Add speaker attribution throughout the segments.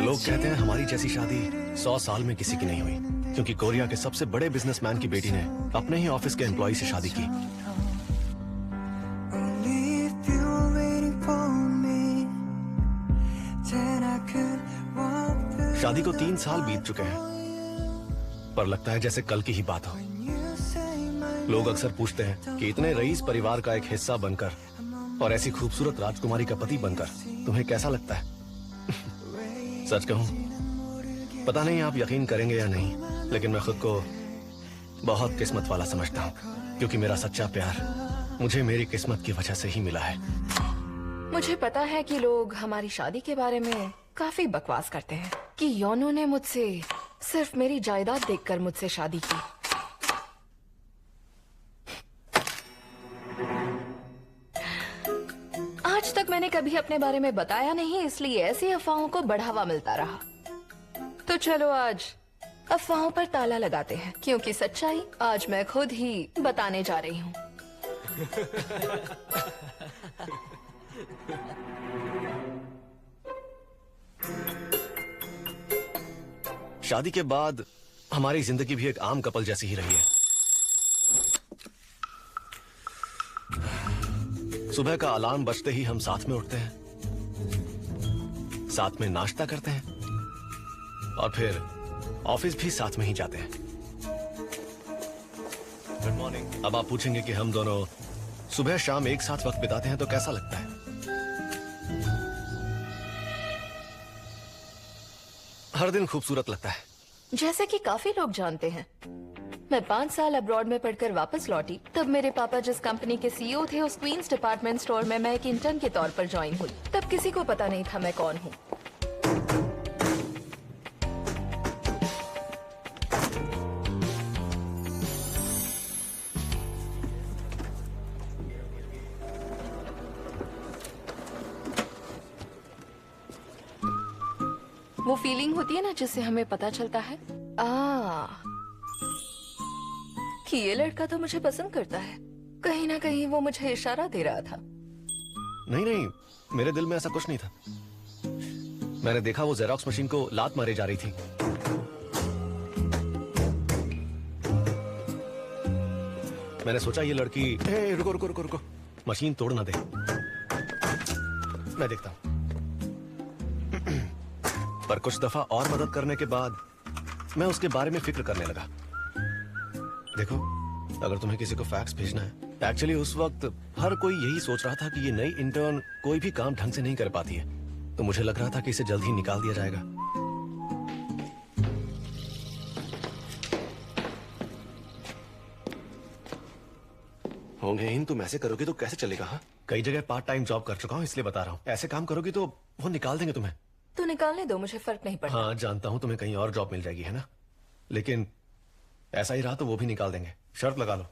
Speaker 1: लोग कहते हैं हमारी जैसी शादी 100 साल में किसी की नहीं हुई, क्योंकि कोरिया के सबसे बड़े बिजनेसमैन की बेटी ने अपने ही ऑफिस के एम्प्लॉय से शादी की। शादी को 3 साल बीत चुके हैं, पर लगता है जैसे कल की ही बात हो। लोग अक्सर पूछते हैं कि इतने रईस परिवार का एक हिस्सा बनकर और ऐसी खूबसूरत राजकुमारी का पति बनकर तुम्हें कैसा लगता है? सच कहूं, पता नहीं आप यकीन करेंगे या नहीं, लेकिन मैं खुद को बहुत किस्मत वाला समझता हूं, क्योंकि मेरा सच्चा प्यार मुझे मेरी किस्मत की वजह से ही मिला है।
Speaker 2: मुझे पता है कि लोग हमारी शादी के बारे में काफी बकवास करते हैं कि योनो ने मुझसे सिर्फ मेरी जायदाद देखकर मुझसे शादी की। आज तक मैंने कभी अपने बारे में बताया नहीं, इसलिए ऐसी अफवाहों को बढ़ावा मिलता रहा। तो चलो आज अफवाहों पर ताला लगाते हैं, क्योंकि सच्चाई आज मैं खुद ही बताने जा रही हूँ।
Speaker 1: शादी के बाद हमारी जिंदगी भी एक आम कपल जैसी ही रही है। सुबह का अलार्म बजते ही हम साथ में उठते हैं, साथ में नाश्ता करते हैं और फिर ऑफिस भी साथ में ही जाते हैं। Good morning. अब आप पूछेंगे कि हम दोनों सुबह शाम एक साथ वक्त बिताते हैं तो कैसा लगता है? हर दिन खूबसूरत लगता है।
Speaker 2: जैसे कि काफी लोग जानते हैं, मैं 5 साल अब्रॉड में पढ़कर वापस लौटी। तब मेरे पापा जिस कंपनी के सीईओ थे, उस क्वींस डिपार्टमेंट स्टोर में मैं एक इंटर्न के तौर पर ज्वाइन हुई। तब किसी को पता नहीं था मैं कौन हूँ। वो फीलिंग होती है ना जिससे हमें पता चलता है कि ये लड़का तो मुझे पसंद करता है। कहीं ना कहीं वो मुझे इशारा दे रहा था।
Speaker 1: नहीं नहीं, मेरे दिल में ऐसा कुछ नहीं था। मैंने देखा वो जेरोक्स मशीन को लात मारे जा रही थी। मैंने सोचा ये लड़की, रुको रुको रुको रुको, मशीन तोड़ ना दे, मैं देखता हूं। पर कुछ दफा और मदद करने के बाद मैं उसके बारे में फिक्र करने लगा। देखो, अगर तुम्हें किसी को फैक्स भेजना है, एक्चुअली उस वक्त हर कोई यही सोच रहा था कि ये नई इंटर्न कोई भी काम ढंग से नहीं कर पाती है, तो मुझे लग रहा था कि इसे जल्द ही निकाल दिया जाएगा। होंगे इन, तुम ऐसे करोगे तो कैसे चलेगा? हाँ, कई जगह पार्ट टाइम जॉब कर चुका हूँ, इसलिए बता रहा हूँ। ऐसे काम करोगे तो वो निकाल देंगे तुम्हें।
Speaker 2: तो निकालने दो, मुझे फर्क नहीं पड़ता।
Speaker 1: हाँ जानता हूँ, तुम्हें कहीं और जॉब मिल जाएगी, है ना? लेकिन ऐसा ही रहा तो वो भी निकाल देंगे। शर्त लगा लो।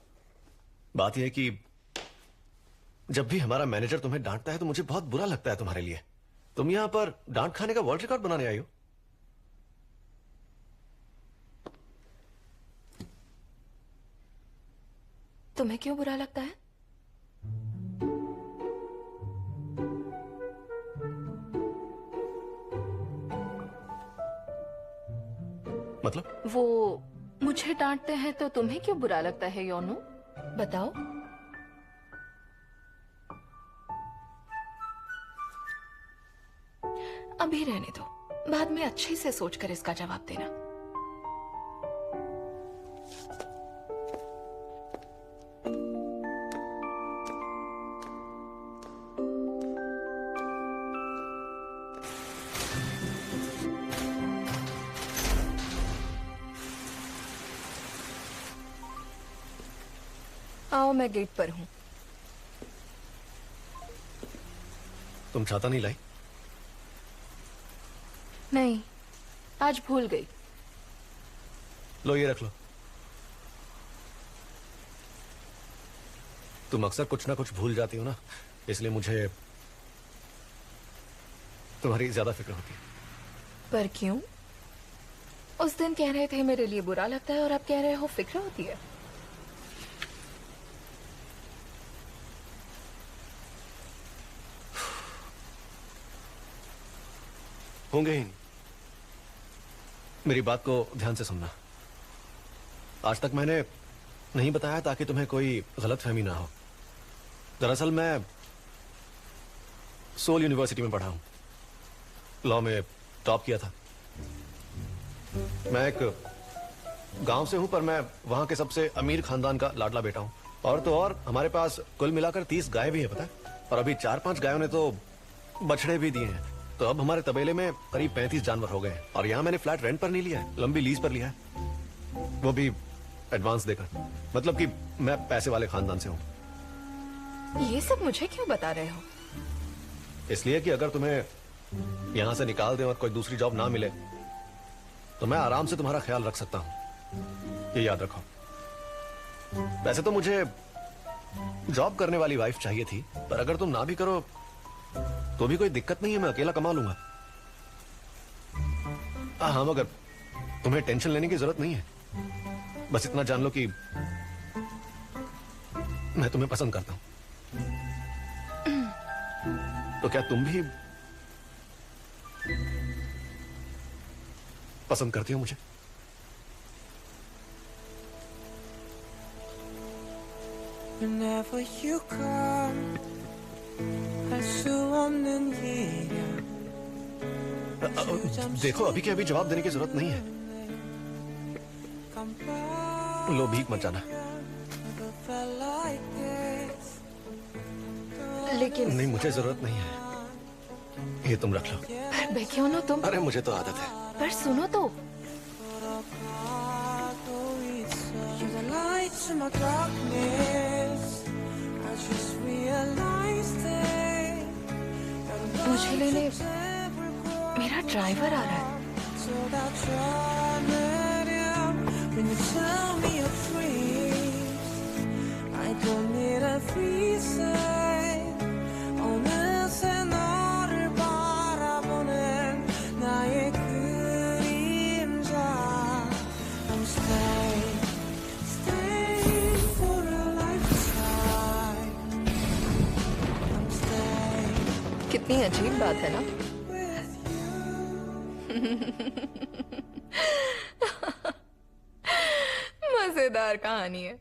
Speaker 1: बात यह है कि जब भी हमारा मैनेजर तुम्हें डांटता है तो मुझे बहुत बुरा लगता है तुम्हारे लिए। तुम यहां पर डांट खाने का वर्ल्ड रिकॉर्ड बनाने आई हो।
Speaker 2: तुम्हें क्यों बुरा लगता है?
Speaker 1: मतलब?
Speaker 2: वो मुझे डांटते हैं तो तुम्हें क्यों बुरा लगता है योनो? बताओ। अभी रहने दो, बाद में अच्छे से सोचकर इसका जवाब देना। आओ, मैं गेट पर हूँ।
Speaker 1: तुम छाता नहीं लाई?
Speaker 2: नहीं, आज भूल गई।
Speaker 1: लो ये रख लो। तुम अक्सर कुछ ना कुछ भूल जाती हो ना, इसलिए मुझे तुम्हारी ज्यादा फिक्र होती है।
Speaker 2: पर क्यों? उस दिन कह रहे थे मेरे लिए बुरा लगता है और अब कह रहे हो फिक्र होती है।
Speaker 1: होंगे ही। मेरी बात को ध्यान से सुनना। आज तक मैंने नहीं बताया ताकि तुम्हें कोई गलतफहमी ना हो। दरअसल मैं सोल यूनिवर्सिटी में पढ़ा हूं, लॉ में टॉप किया था। मैं एक गांव से हूं, पर मैं वहां के सबसे अमीर खानदान का लाडला बेटा हूं। और तो और हमारे पास कुल मिलाकर 30 गाय भी है, पता है। और अभी 4-5 गायों ने तो बछड़े भी दिए हैं। तो अब हमारे तबेले में करीब 35 जानवर हो गए हैं। और यहाँ मैंने फ्लैट रेंट पर नहीं लिया है, लंबी लीज पर लिया है, वो भी एडवांस देकर। मतलब कि मैं पैसे वाले खानदान से हूँ।
Speaker 2: ये सब मुझे क्यों बता रहे हो?
Speaker 1: इसलिए कि अगर तुम्हें यहां से निकाल दें और कोई दूसरी जॉब ना मिले तो मैं आराम से तुम्हारा ख्याल रख सकता हूं, ये याद रखो। वैसे तो मुझे जॉब करने वाली वाइफ चाहिए थी, पर अगर तुम ना भी करो तो भी कोई दिक्कत नहीं है, मैं अकेला कमा लूंगा। हाँ, मगर तुम्हें टेंशन लेने की जरूरत नहीं है। बस इतना जान लो कि मैं तुम्हें पसंद करता हूं। तो क्या तुम भी पसंद करती हो मुझे?
Speaker 3: Whenever you come, 할 수 없는 일이야.
Speaker 1: देखो, अभी के अभी जवाब देने की जरूरत नहीं है। लो, भीख मत जाना।
Speaker 2: लेकिन
Speaker 1: नहीं, मुझे जरूरत नहीं है, ये तुम रख लो।
Speaker 2: पर बेक्योनो तुम।
Speaker 1: अरे मुझे तो आदत है।
Speaker 2: पर सुनो तो।
Speaker 3: You're the light to my darkness. I just realized it.
Speaker 2: मुझे लेने मेरा ड्राइवर आ रहा है।
Speaker 3: So that you're not out when you tell me you're free. I don't need a reason. 어느새 너를 바라보는 나의 그림자. I'm staying for a lifetime. I'm staying
Speaker 2: कितनी अजीब बात है ना?
Speaker 3: with
Speaker 2: मजेदार कहानी है।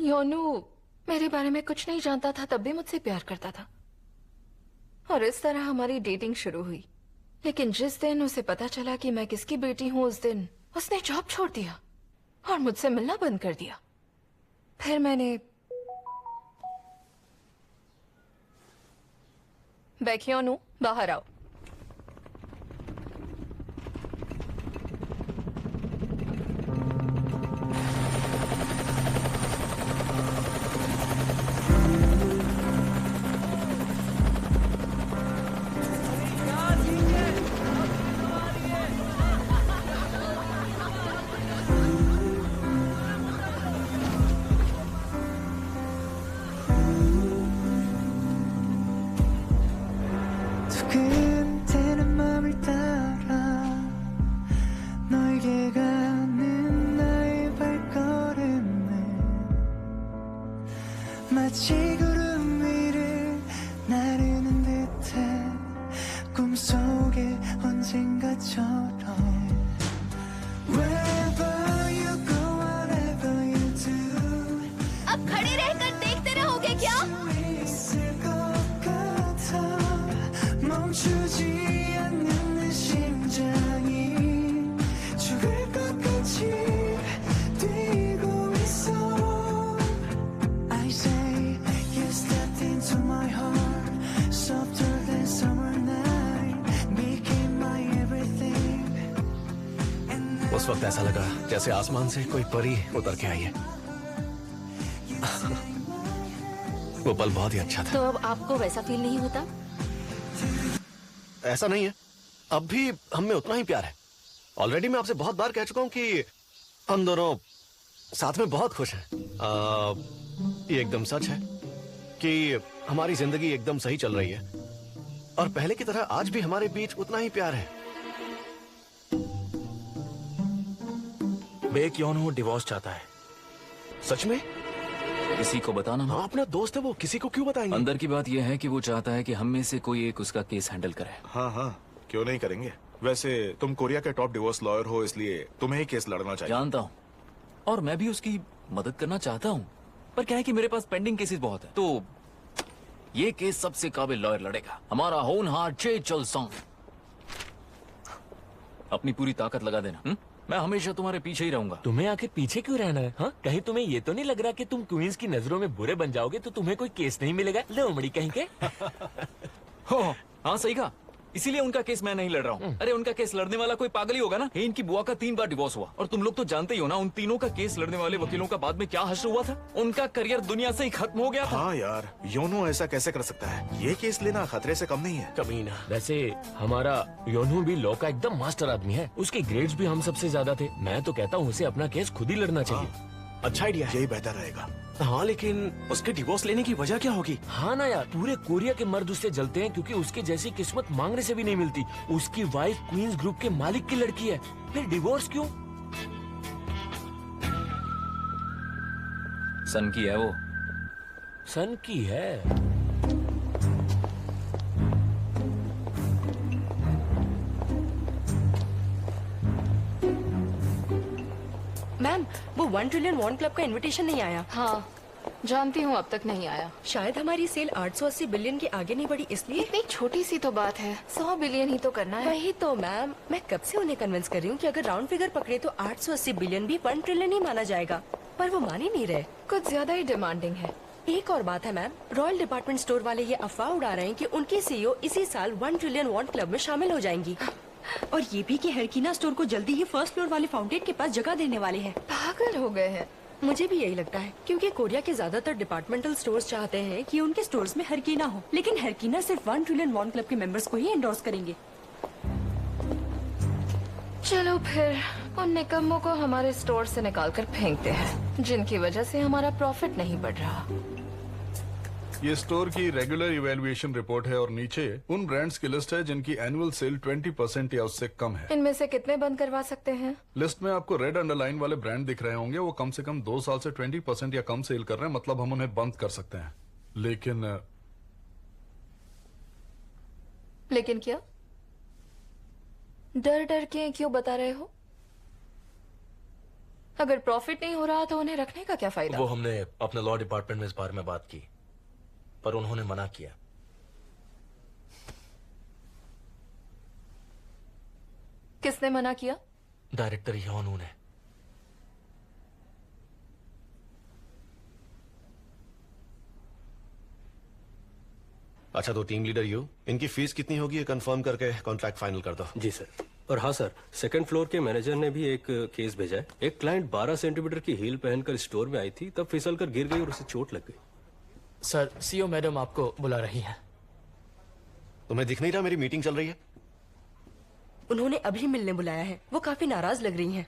Speaker 2: योनू मेरे बारे में कुछ नहीं जानता था, तब भी मुझसे प्यार करता था। और इस तरह हमारी डेटिंग शुरू हुई। लेकिन जिस दिन उसे पता चला कि मैं किसकी बेटी हूं, उस दिन उसने जॉब छोड़ दिया और मुझसे मिलना बंद कर दिया। फिर मैंने बेक्योनो, बाहर आओ।
Speaker 3: 두근대는 맘을 따라 너에게 가는 나의 발걸음은 마치 구름 위를 나르는 듯한 꿈속에 언젠가처럼 Wherever you go, whatever you do
Speaker 2: अब खड़े रहकर देखते रहोगे क्या?
Speaker 3: 있을 것 같아 멈추지 않는 내 심장이 죽을 것 같이 뛰고 있어 I say you stepped into my heart softer than summer night became my everything
Speaker 1: उस वक्त ऐसा लगा जैसे आसमान से कोई परी उतर के आई है। वो पल बहुत ही अच्छा था।
Speaker 2: तो अब आपको वैसा फील नहीं होता?
Speaker 1: ऐसा नहीं है, अब भी हम में उतना ही प्यार है। ऑलरेडी मैं आपसे बहुत बार कह चुका हूं कि हम दोनों साथ में बहुत खुश हैं। ये एकदम सच है कि हमारी जिंदगी एकदम सही चल रही है और पहले की तरह आज भी हमारे बीच उतना ही प्यार है।
Speaker 4: बेक्योनो डिवोर्स चाहता है।
Speaker 1: सच में?
Speaker 4: किसी को बताना ना।
Speaker 1: हाँ, अपना दोस्त है वो, किसी को क्यों बताएंगे?
Speaker 4: अंदर की बात यह है कि वो चाहता है कि हम में से कोई एक उसका केस हैंडल करे।
Speaker 5: हाँ हाँ, क्यों नहीं करेंगे। वैसे तुम कोरिया के टॉप डिवोर्स लॉयर हो, इसलिए तुम्हें ही केस लड़ना चाहिए।
Speaker 4: जानता हूँ और मैं भी उसकी मदद करना चाहता हूँ, पर क्या है कि मेरे पास पेंडिंग केसेस बहुत है, तो ये केस सबसे काबिल लॉयर लड़ेगा, हमारा होनहार चे चल सॉन्ग। अपनी पूरी ताकत लगा देना। मैं हमेशा तुम्हारे पीछे ही रहूंगा।
Speaker 6: तुम्हें आखिर पीछे क्यों रहना है? हाँ, कहीं तुम्हें ये तो नहीं लग रहा कि तुम क्वींस की नजरों में बुरे बन जाओगे तो तुम्हें कोई केस नहीं मिलेगा? लोमड़ी कहीं के।
Speaker 4: हो, हाँ सही कहा, इसीलिए उनका केस मैं नहीं लड़ रहा हूँ। अरे उनका केस लड़ने वाला कोई पागल ही होगा ना। इनकी बुआ का 3 बार डिवोर्स हुआ और तुम लोग तो जानते ही हो ना, उन तीनों का केस लड़ने वाले वकीलों का बाद में क्या हश्र हुआ था। उनका करियर दुनिया से ही खत्म हो गया था।
Speaker 5: हाँ यार, योनो ऐसा कैसे कर सकता है? ये केस लेना खतरे से कम नहीं है।
Speaker 1: कमीना।
Speaker 6: वैसे हमारा योनू भी लॉ का एकदम मास्टर आदमी है, उसके ग्रेड्स भी हम सबसे ज्यादा थे। मैं तो कहता हूँ उसे अपना केस खुद ही लड़ना चाहिए।
Speaker 1: अच्छा आइडिया है।
Speaker 5: यही बेहतर रहेगा।
Speaker 1: हाँ, लेकिन उसके डिवोर्स लेने की वजह क्या होगी?
Speaker 6: हाँ ना यार, पूरे कोरिया के मर्द उससे जलते हैं क्योंकि उसके जैसी किस्मत मांगने से भी नहीं मिलती। उसकी वाइफ क्वींस ग्रुप के मालिक की लड़की है, फिर डिवोर्स क्यों?
Speaker 4: सन की है वो।
Speaker 6: सन की है?
Speaker 7: मैम, वो 1 ट्रिलियन वॉन क्लब का इनविटेशन नहीं आया।
Speaker 2: हाँ, जानती हूँ अब तक नहीं आया।
Speaker 7: शायद हमारी सेल 880 बिलियन के आगे नहीं बढ़ी इसलिए।
Speaker 2: इतनी छोटी सी तो बात है, 100 बिलियन ही तो करना है।
Speaker 7: वही तो मैम, मैं कब से उन्हें कन्विंस कर रही हूँ कि अगर राउंड फिगर पकड़े तो 880 बिलियन भी 1 ट्रिलियन ही माना जाएगा, पर वो मान ही नहीं रहे।
Speaker 2: कुछ ज्यादा ही डिमांडिंग है।
Speaker 7: एक और बात है मैम, रॉयल डिपार्टमेंट स्टोर वाले ये अफवाह उड़ा रहे हैं कि उनकी सीईओ इसी साल 1 ट्रिलियन वॉन क्लब में शामिल हो जाएंगी। और ये भी कि हरकीना स्टोर को जल्दी ही फर्स्ट फ्लोर वाले फाउंटेन के पास जगह देने वाले हैं।
Speaker 2: पागल हो गए हैं।
Speaker 7: मुझे भी यही लगता है, क्योंकि कोरिया के ज्यादातर डिपार्टमेंटल स्टोर्स चाहते हैं कि उनके स्टोर्स में हरकीना हो, लेकिन हरकीना सिर्फ 1 ट्रिलियन वॉन क्लब के मेंबर्स को ही एंडोर्स करेंगे।
Speaker 2: चलो फिर उन निकम्मों को हमारे स्टोर से निकाल कर फेंकते हैं, जिनकी वजह से हमारा प्रॉफिट नहीं बढ़ रहा।
Speaker 8: ये स्टोर की रेगुलर इवैल्यूएशन रिपोर्ट है और नीचे उन ब्रांड्स की लिस्ट है जिनकी एनुअल सेल 20% या उससे कम है।
Speaker 2: इनमें से कितने बंद करवा सकते हैं?
Speaker 8: लिस्ट में आपको रेड अंडरलाइन वाले ब्रांड दिख रहे होंगे, वो कम से कम 2 साल से 20% या कम सेल कर रहे हैं, मतलब हम उन्हें बंद कर सकते हैं।
Speaker 2: लेकिन क्या? डर डर के क्यों बता रहे हो? अगर प्रॉफिट नहीं हो रहा तो उन्हें रखने का क्या फायदा?
Speaker 1: वो हमने अपने लॉ डिपार्टमेंट में इस बारे में बात की, पर उन्होंने मना किया।
Speaker 2: किसने मना किया?
Speaker 1: डायरेक्टर योनू ने। अच्छा, तो टीम लीडर यू, इनकी फीस कितनी होगी ये कंफर्म करके कॉन्ट्रैक्ट फाइनल कर दो।
Speaker 9: जी सर। और हाँ सर, सेकंड फ्लोर के मैनेजर ने भी एक केस भेजा है। एक क्लाइंट 12 सेंटीमीटर की हील पहनकर स्टोर में आई थी, तब फिसल कर गिर गई और उसे चोट लग गई।
Speaker 6: सर, सीईओ मैडम आपको बुला रही हैं।
Speaker 1: तुम्हें दिख नहीं रहा मेरी मीटिंग चल रही है?
Speaker 7: उन्होंने अभी मिलने बुलाया है, वो काफी नाराज लग रही हैं।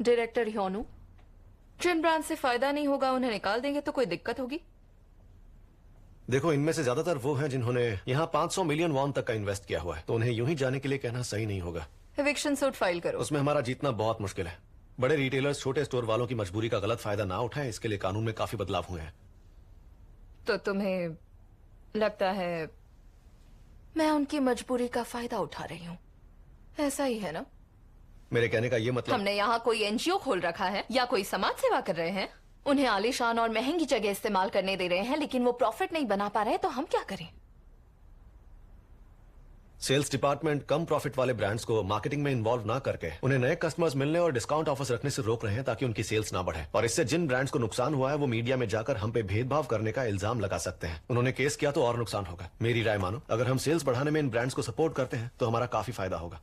Speaker 2: डायरेक्टर ह्योनू, जिन ब्रांड से फायदा नहीं होगा उन्हें निकाल देंगे तो कोई दिक्कत होगी?
Speaker 1: देखो, इनमें से ज्यादातर वो हैं जिन्होंने यहाँ 500 मिलियन वॉन तक का इन्वेस्ट किया हुआ है, तो उन्हें यूं ही जाने के लिए कहना सही नहीं होगा।
Speaker 2: एविक्शन सूट फाइल करो।
Speaker 1: उसमें हमारा जीतना बहुत मुश्किल है। बड़े रिटेलर्स छोटे स्टोर वालों की मजबूरी का गलत फायदा ना उठाएं, इसके लिए कानून में काफी बदलाव हुए हैं।
Speaker 2: तो तुम्हें लगता है मैं उनकी मजबूरी का फायदा उठा रही हूँ, ऐसा ही है ना?
Speaker 1: मेरे कहने का ये मतलब,
Speaker 2: हमने यहाँ कोई एनजीओ खोल रखा है या कोई समाज सेवा कर रहे हैं, उन्हें आलीशान और महंगी जगह इस्तेमाल करने दे रहे हैं, लेकिन वो प्रॉफिट नहीं बना पा रहे, तो हम क्या करें?
Speaker 1: सेल्स डिपार्टमेंट कम प्रॉफिट वाले ब्रांड्स को मार्केटिंग में इन्वॉल्व ना करके उन्हें नए कस्टमर्स मिलने और डिस्काउंट ऑफर्स रखने से रोक रहे हैं ताकि उनकी सेल्स ना बढ़े। और इससे जिन ब्रांड्स को नुकसान हुआ है वो मीडिया में जाकर हम पे भेदभाव करने का इल्जाम लगा सकते हैं। उन्होंने केस किया तो और नुकसान होगा। मेरी राय मानो, अगर हम सेल्स बढ़ाने में इन ब्रांड्स को सपोर्ट करते हैं तो हमारा काफी फायदा होगा।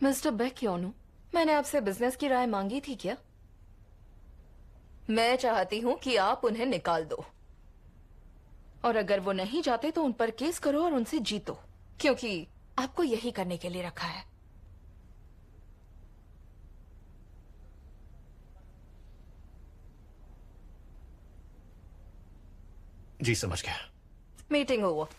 Speaker 2: मिस्टर बेक्योनू, मैंने आपसे बिजनेस की राय मांगी थी क्या? मैं चाहती हूँ कि आप उन्हें निकाल दो। और अगर वो नहीं जाते तो उन पर केस करो और उनसे जीतो, क्योंकि आपको यही करने के लिए रखा है।
Speaker 1: जी समझ गया।
Speaker 2: Meeting over.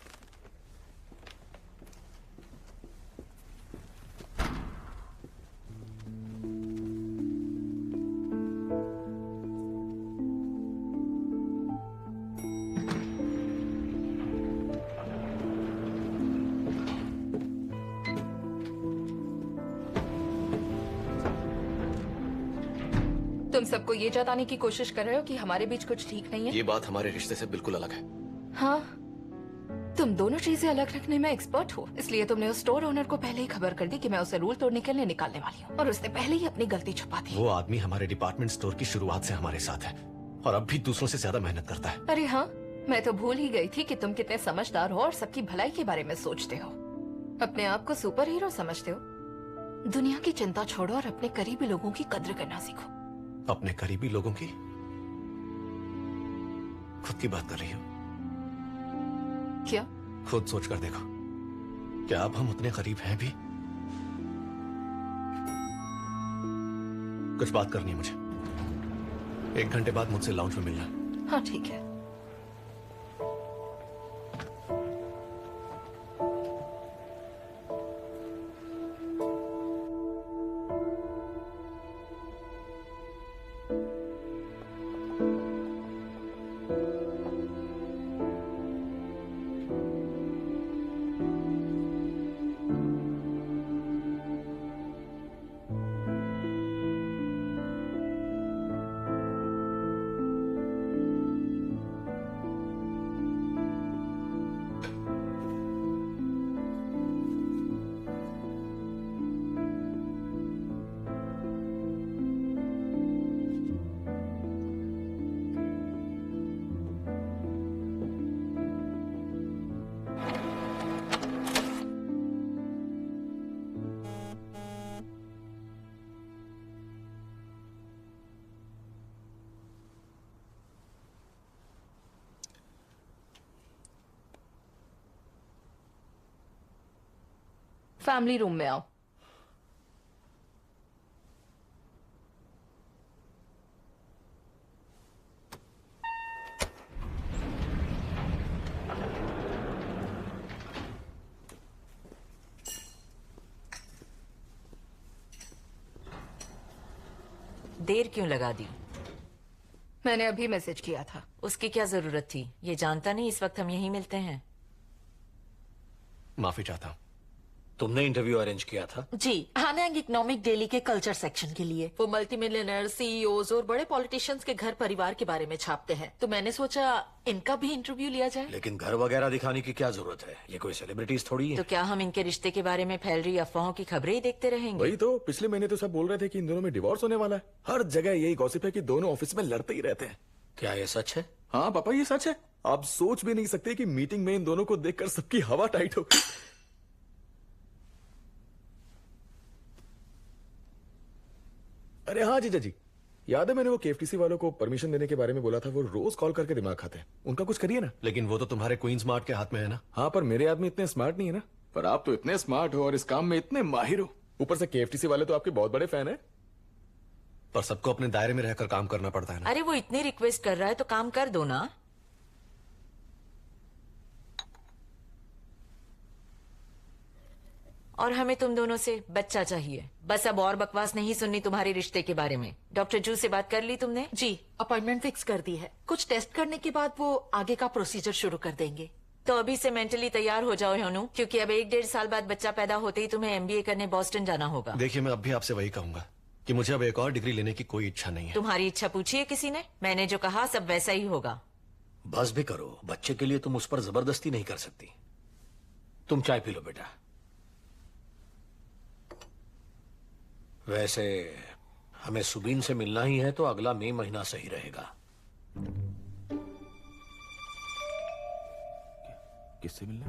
Speaker 2: तुम सबको ये जताने की कोशिश कर रहे हो कि हमारे बीच कुछ ठीक नहीं है।
Speaker 1: ये बात हमारे रिश्ते से बिल्कुल अलग है।
Speaker 2: हाँ, तुम दोनों चीजें अलग रखने में एक्सपर्ट हो, इसलिए तुमने उस स्टोर ओनर को पहले ही खबर कर दी कि मैं उसे रूल तोड़ने के लिए निकालने वाली हूँ, और उसने पहले ही अपनी गलती छुपा दी।
Speaker 1: वो आदमी हमारे डिपार्टमेंट स्टोर की शुरुआत से हमारे साथ है और अब भी दूसरों से ज्यादा मेहनत करता है।
Speaker 2: अरे हाँ, मैं तो भूल ही गई थी कि तुम कितने समझदार हो और सबकी भलाई के बारे में सोचते हो। अपने आप को सुपर हीरो समझते हो। दुनिया की चिंता छोड़ो और अपने करीबी लोगों की कद्र करना सीखो।
Speaker 1: अपने करीबी लोगों की? खुद की बात कर रही हो?
Speaker 2: क्या?
Speaker 1: खुद सोच कर देखो, क्या अब हम उतने करीब हैं भी? कुछ बात करनी है मुझे। 1 घंटे बाद मुझसे लाउंज में मिलना।
Speaker 2: हाँ ठीक है। फैमिली रूम में आओ।
Speaker 10: देर क्यों लगा दी?
Speaker 2: मैंने अभी मैसेज किया था।
Speaker 10: उसकी क्या जरूरत थी? ये जानता नहीं इस वक्त हम यहीं मिलते हैं।
Speaker 1: माफी चाहता हूं।
Speaker 9: तुमने इंटरव्यू अरेंज किया था?
Speaker 10: जी, हानयांग इकोनॉमिक डेली के कल्चर सेक्शन के लिए। वो मल्टी मिलियनर, सीईओज और बड़े पॉलिटिशियंस के घर परिवार के बारे में छापते हैं, तो मैंने सोचा इनका भी इंटरव्यू लिया जाए।
Speaker 9: लेकिन घर वगैरह दिखाने की क्या जरूरत है? ये कोई सेलिब्रिटीज थोड़ी है।
Speaker 10: तो क्या हम इनके रिश्ते के बारे में फैल रही अफवाहों की खबरें ही देखते रहेंगे?
Speaker 6: वही तो, पिछले महीने तो सब बोल रहे थे कि इन दोनों में डिवोर्स होने वाला है। हर जगह यही गॉसिप है कि दोनों ऑफिस में लड़ते ही रहते हैं।
Speaker 9: क्या ये सच है?
Speaker 6: हाँ पापा, ये सच है। आप सोच भी नहीं सकते कि मीटिंग में इन दोनों को देखकर सबकी हवा टाइट हो। अरे हाँ जीजा जी, याद है मैंने वो केएफटीसी वालों को परमिशन देने के बारे में बोला था। वो रोज कॉल करके दिमाग खाते हैं। उनका कुछ करिए ना।
Speaker 1: लेकिन वो तो तुम्हारे क्वीन स्मार्ट के हाथ में है ना।
Speaker 6: हाँ, पर मेरे आदमी इतने स्मार्ट नहीं है ना। पर आप तो इतने स्मार्ट हो और इस काम में इतने माहिर हो। ऊपर से केएफटीसी वाले तो आपके बहुत बड़े फैन हैं।
Speaker 1: पर सबको अपने दायरे में रहकर काम करना पड़ता है ना।
Speaker 10: अरे वो इतनी रिक्वेस्ट कर रहा है तो काम कर दो ना। और हमें तुम दोनों से बच्चा चाहिए। बस अब और बकवास नहीं सुननी तुम्हारे रिश्ते के बारे में। डॉक्टर जू से बात कर ली तुमने?
Speaker 11: जी, अपॉइंटमेंट फिक्स कर दी है। कुछ टेस्ट करने के बाद वो आगे का प्रोसीजर शुरू कर देंगे।
Speaker 10: तो अभी से मेंटली तैयार हो जाओ होनू, क्योंकि अब 1-1.5 साल बाद बच्चा पैदा होते ही तुम्हें एमबीए करने बॉस्टन जाना होगा।
Speaker 1: देखिए, मैं अब भी आपसे वही कहूंगा कि मुझे अब एक और डिग्री लेने की कोई इच्छा नहीं है।
Speaker 10: तुम्हारी इच्छा पूछी है किसी ने? मैंने जो कहा सब वैसा ही होगा।
Speaker 9: बस भी करो, बच्चे के लिए तुम उस पर जबरदस्ती नहीं कर सकती। तुम चाय पी लो बेटा। वैसे हमें सुबीन से मिलना ही है तो अगला मई महीना सही रहेगा।
Speaker 6: किससे मिलना?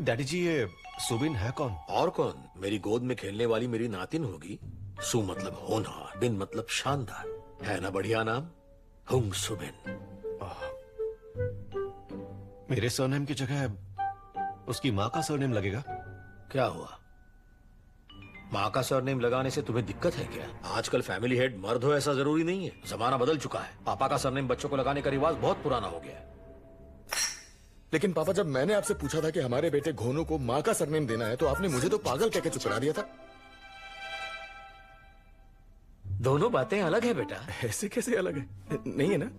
Speaker 1: डैडी जी, ये सुबिन है कौन?
Speaker 9: और कौन? मेरी गोद में खेलने वाली मेरी नातिन होगी। सु मतलब होनहार, बिन मतलब शानदार। है ना बढ़िया नाम? हुंग सुबिन।
Speaker 1: मेरे सरनेम की जगह उसकी माँ का सरनेम लगेगा।
Speaker 12: क्या हुआ? माँ का सरनेम लगाने से तुम्हें दिक्कत है क्या? आजकल फैमिली हेड मर्द हो ऐसा जरूरी नहीं है, जमाना बदल चुका है। पापा का सरनेम बच्चों को लगाने का रिवाज बहुत पुराना हो गया है।
Speaker 13: लेकिन पापा, जब मैंने आपसे पूछा था कि हमारे बेटे घोनू को माँ का सरनेम देना है तो आपने मुझे तो पागल कहकर चुप करा दिया था।
Speaker 12: दोनों बातें अलग है बेटा।
Speaker 13: ऐसे कैसे अलग है? नहीं है ना?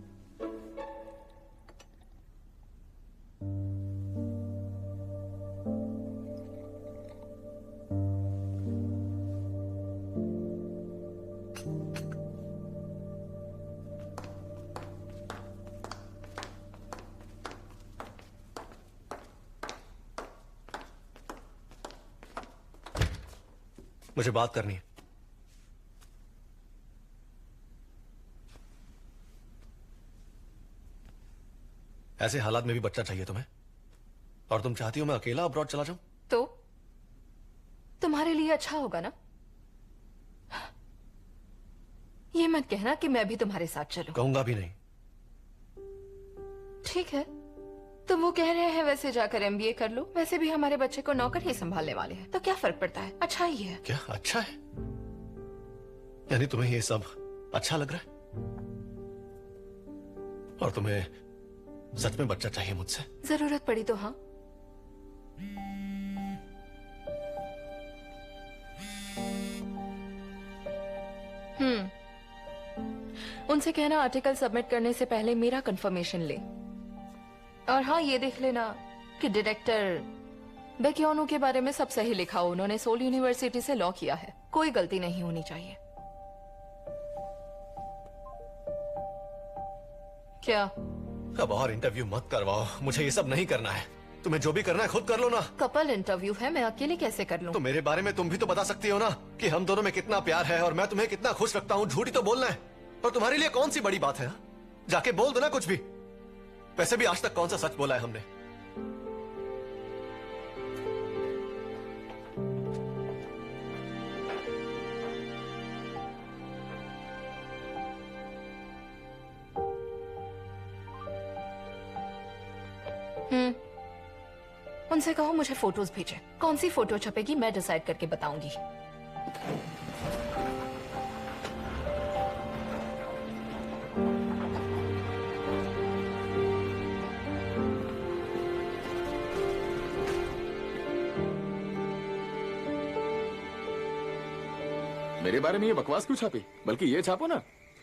Speaker 1: मुझे बात करनी है। ऐसे हालात में भी बच्चा चाहिए तुम्हें, और तुम चाहती हो मैं अकेला अब्रॉड चला जाऊं?
Speaker 2: तो तुम्हारे लिए अच्छा होगा ना? ये मत कहना कि मैं भी तुम्हारे साथ चलूं।
Speaker 1: कहूंगा भी नहीं।
Speaker 2: ठीक है, तुम वो कह रहे हैं वैसे जाकर एमबीए कर लो। वैसे भी हमारे बच्चे को नौकर ही संभालने वाले हैं, तो क्या फर्क पड़ता है? अच्छा ही है।
Speaker 1: क्या अच्छा है? यानी तुम्हें ये सब अच्छा लग रहा है? और तुम्हें सच में बच्चा चाहिए मुझसे?
Speaker 2: जरूरत पड़ी तो हाँ। उनसे कहना आर्टिकल सबमिट करने से पहले मेरा कंफर्मेशन ले। और हाँ, ये देख लेना कि डायरेक्टर बेक्योनो के बारे में सब सही लिखा हो। उन्होंने सोल यूनिवर्सिटी से लॉ किया है, कोई गलती नहीं होनी चाहिए। क्या?
Speaker 1: अब और इंटरव्यू मत करवाओ, मुझे ये सब नहीं करना है। तुम्हें जो भी करना है खुद कर लो ना।
Speaker 2: कपल इंटरव्यू है, मैं अकेले कैसे कर लूं?
Speaker 1: तो मेरे बारे में तुम भी तो बता सकती हो ना कि हम दोनों में कितना प्यार है और मैं तुम्हें कितना खुश रखता हूँ। झूठी तो बोलना है, और तुम्हारे लिए कौन सी बड़ी बात है? जाके बोल दो ना कुछ भी। वैसे भी आज तक कौन सा सच बोला है हमने?
Speaker 2: उनसे कहो मुझे फोटोज भेजे। कौन सी फोटो छपेगी मैं डिसाइड करके बताऊंगी।
Speaker 13: मेरे बारे में ये बकवास क्यों छापी? बल्कि ये छापो ना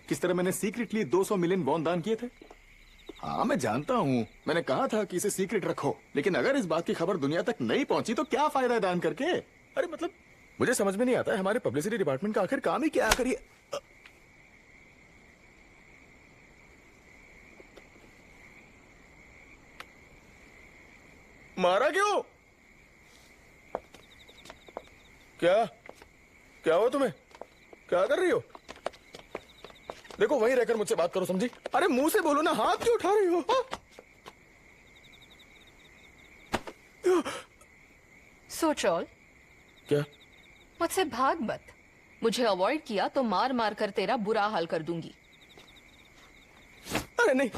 Speaker 13: किस तरह मैंने सीक्रेटली 200 मिलियन वॉन दान किए थे। हाँ, मैं जानता हूँ, मैंने कहा था कि इसे सीक्रेट रखो, लेकिन अगर इस बात की खबर दुनिया तक नहीं पहुंची तो क्या फायदा है दान करके? अरे मतलब मुझे समझ में नहीं आता है हमारे पब्लिसिटी डिपार्टमेंट का आखिर काम ही क्या करिए। मारा क्यों? क्या क्या हुआ तुम्हें? क्या कर रही हो? देखो वहीं रहकर मुझसे बात करो, समझी? अरे मुंह से बोलो ना, हाथ क्यों उठा रही हो?
Speaker 2: सोचो।
Speaker 13: क्या?
Speaker 2: मुझसे भाग मत। मुझे अवॉइड किया तो मार मार कर तेरा बुरा हाल कर दूंगी।
Speaker 13: अरे नहीं।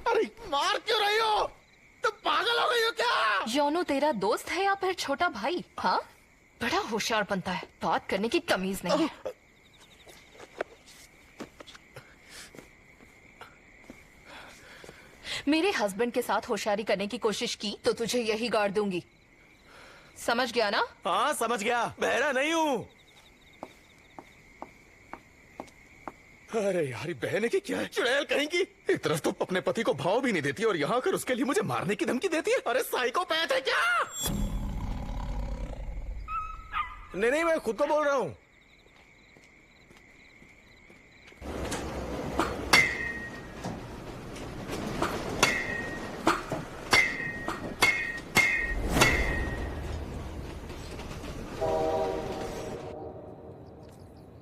Speaker 13: अरे मार क्यों रही हो? तुम पागल हो गई हो क्या?
Speaker 2: योनो तेरा दोस्त है या फिर छोटा भाई? हाँ, बड़ा होशियार बनता है, बात करने की तमीज नहीं है। मेरे हस्बैंड के साथ होशियारी करने की कोशिश की तो तुझे यही गाड़ दूंगी। समझ गया ना?
Speaker 5: हाँ समझ गया, बहरा नहीं हूँ।
Speaker 13: अरे यार, बहन की क्या है? चुड़ैल कहेंगी। एक तरफ तो अपने पति को भाव भी नहीं देती और यहाँ आकर उसके लिए मुझे मारने की धमकी देती है। अरे साइकोपैथ है क्या?
Speaker 5: नहीं, मैं खुद को बोल रहा हूँ।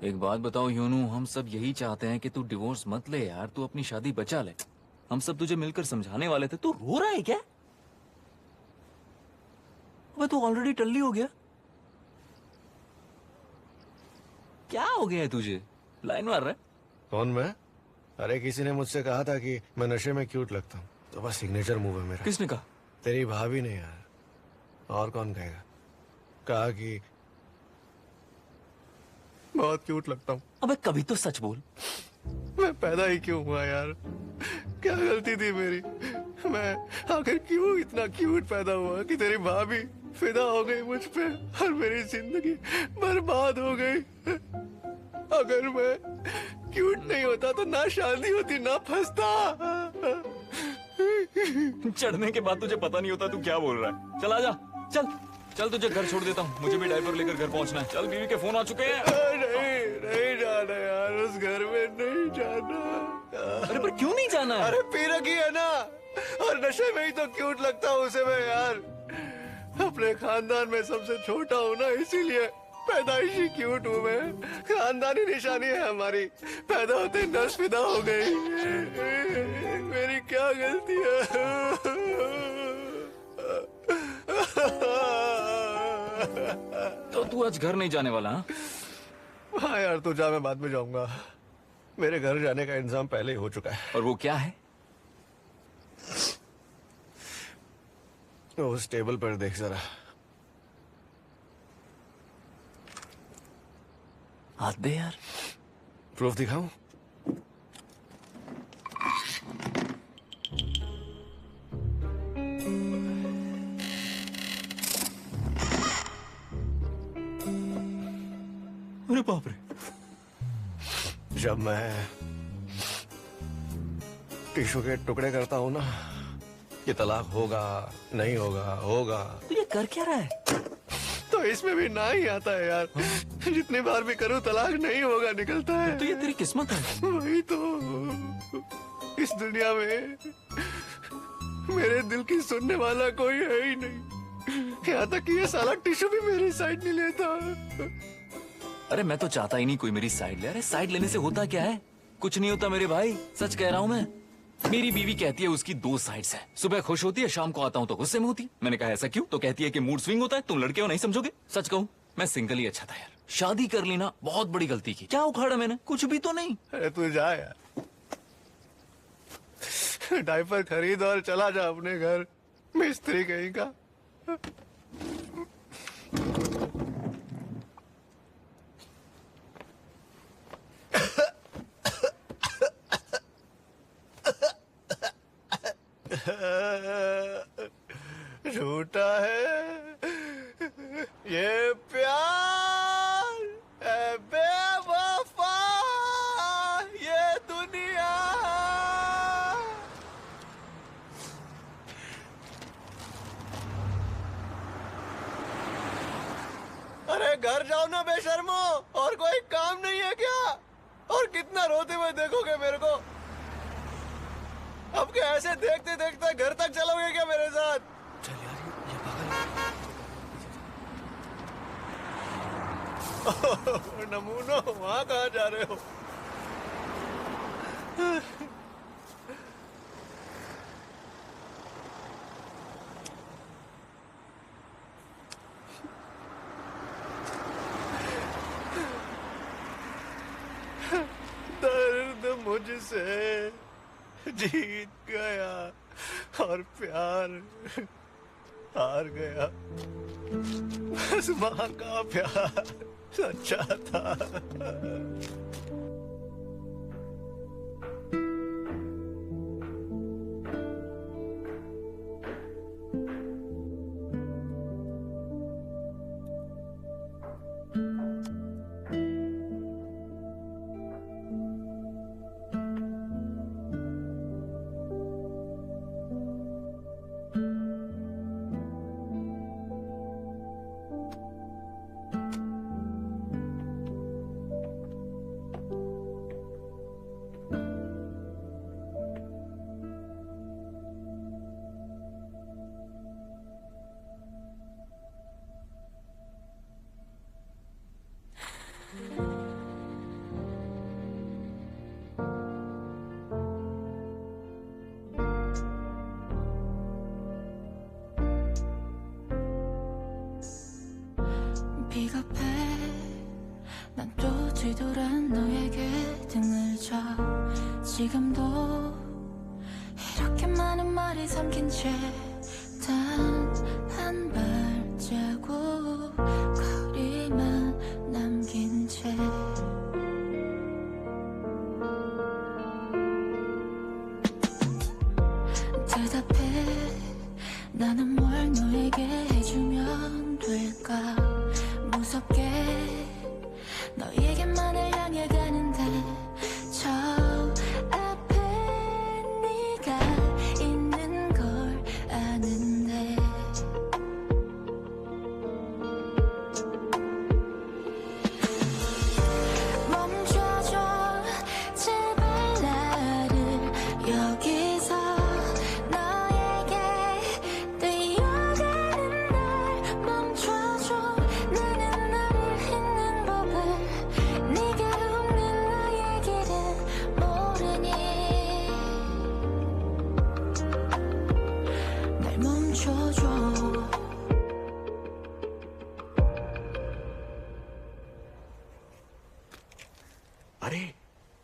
Speaker 4: एक बात बताओ यूनू, हम सब यही चाहते हैं कि तू डिवोर्स मत ले यार, तू अपनी शादी बचा ले। हम सब तुझे मिलकर समझाने वाले थे, तू रो रहा है क्या? अबे तू ऑलरेडी टल्ली हो गया। क्या हो गया है तुझे? लाइन मार रहा है?
Speaker 1: कौन मैं? अरे किसी ने मुझसे कहा था कि मैं नशे में क्यूट लगता हूँ। तो बस सिग्नेचर मूव है मेरा।
Speaker 4: किसने कहा?
Speaker 1: तेरी भाभी ने यार, और कौन कहेगा। कहा कि बहुत क्यूट लगता हूँ।
Speaker 4: अबे कभी तो सच बोल।
Speaker 1: मैं पैदा ही क्यों हुआ यार? क्या गलती थी मेरी? मैं आखिर क्यों इतना क्यूट पैदा हुआ कि तेरी भाभी फिदा हो गई मुझ पे और मेरी जिंदगी बर्बाद हो गई। अगर मैं क्यूट नहीं होता तो ना शादी होती ना फंसता।
Speaker 4: चढ़ने के बाद तुझे पता नहीं होता तू क्या बोल रहा है। चल आजा, चल चल तुझे घर छोड़ देता हूँ, मुझे भी डायपर लेकर घर पहुँचना है। चल, बीवी के फोन आ चुके हैं।
Speaker 1: नहीं जाना यार, उस घर में नहीं जाना।
Speaker 4: अरे पर क्यों नहीं जाना है?
Speaker 1: अरे पी रखी है ना, और नशे में ही तो क्यूट लगता हूँ उसे मैं यार। अपने खानदान में सबसे छोटा हूँ ना, इसीलिए पैदाइशी क्यूट हूँ मैं। खानदानी निशानी है हमारी, पैदा होते नस फिदा हो गई। मेरी क्या गलती है?
Speaker 4: तो तू आज घर नहीं जाने वाला?
Speaker 1: हाँ यार, तू जा, मैं बाद में जाऊंगा। मेरे घर जाने का इंतजाम पहले ही हो चुका है।
Speaker 4: और वो क्या है?
Speaker 1: उस टेबल पर देख जरा।
Speaker 4: हाथ दे यार।
Speaker 1: प्रूफ दिखाऊं?
Speaker 4: अरे बाप रे।
Speaker 1: जब मैं टिश्यू के टुकड़े करता हूँ ना, ये तलाक होगा नहीं होगा, होगा।
Speaker 4: तो ये कर क्या रहा है?
Speaker 1: तो इसमें भी ना ही आता है यार। जितनी बार भी करूँ तलाक नहीं होगा निकलता है।
Speaker 4: तो ये तेरी किस्मत है।
Speaker 1: वही तो, इस दुनिया में मेरे दिल की सुनने वाला कोई है ही नहीं। यहाँ तक कि ये साला टिश्यू भी मेरी साइड नहीं लेता।
Speaker 4: अरे मैं तो चाहता ही नहीं कोई मेरी साइड ले। अरे साइड लेने से होता क्या है? कुछ नहीं होता मेरे भाई, सच कह रहा हूँ मैं। मेरी बीवी कहती है उसकी दो साइड्स हैं। सुबह खुश होती है, शाम को आता हूँ तो गुस्से में होती। मैंने कहा ऐसा क्यों? तो कहती है कि मूड स्विंग होता है, तुम लड़के हो नहीं समझोगे। सच कहूँ मैं सिंगल ही अच्छा था यार। शादी कर ली ना, बहुत बड़ी गलती की। क्या उखाड़ा मैंने? कुछ भी तो नहीं।
Speaker 1: अरे तू जा यार, डायपर खरीद और चला जा अपने घर, मिस्त्री कहीं का। झूठा है ये प्यार, है बेवफा ये दुनिया। अरे घर जाओ ना बेशर्मो, और कोई काम नहीं है क्या? और कितना रोते हुए देखोगे मेरे को? अब क्या ऐसे देखते देखते घर तक चलोगे क्या मेरे साथ? चल यार, ये पागल। नमूनो, वहाँ कहाँ जा रहे हो? दर्द मुझसे जीत गया और प्यार हार गया। बस माँ का प्यार सच्चा था।
Speaker 14: 비겁해 난 또 뒤돌아 너에게 등을 져 지금도 이렇게 많은 말 머리 삼킨 채 단 한 발자국 거리만 남긴 채 대답해 나는 뭘 너에게 해주면 될까 무섭게 너에게만을 향해 가는데 저 앞에 네가 있는 걸 아는데 멈춰줘 제발 나를 여기서 너에게 뛰어가는 날 멈춰줘 나는 너를 잊는 법을 네가 없는 나의 길은 모르니 날 멈춰줘
Speaker 5: अरे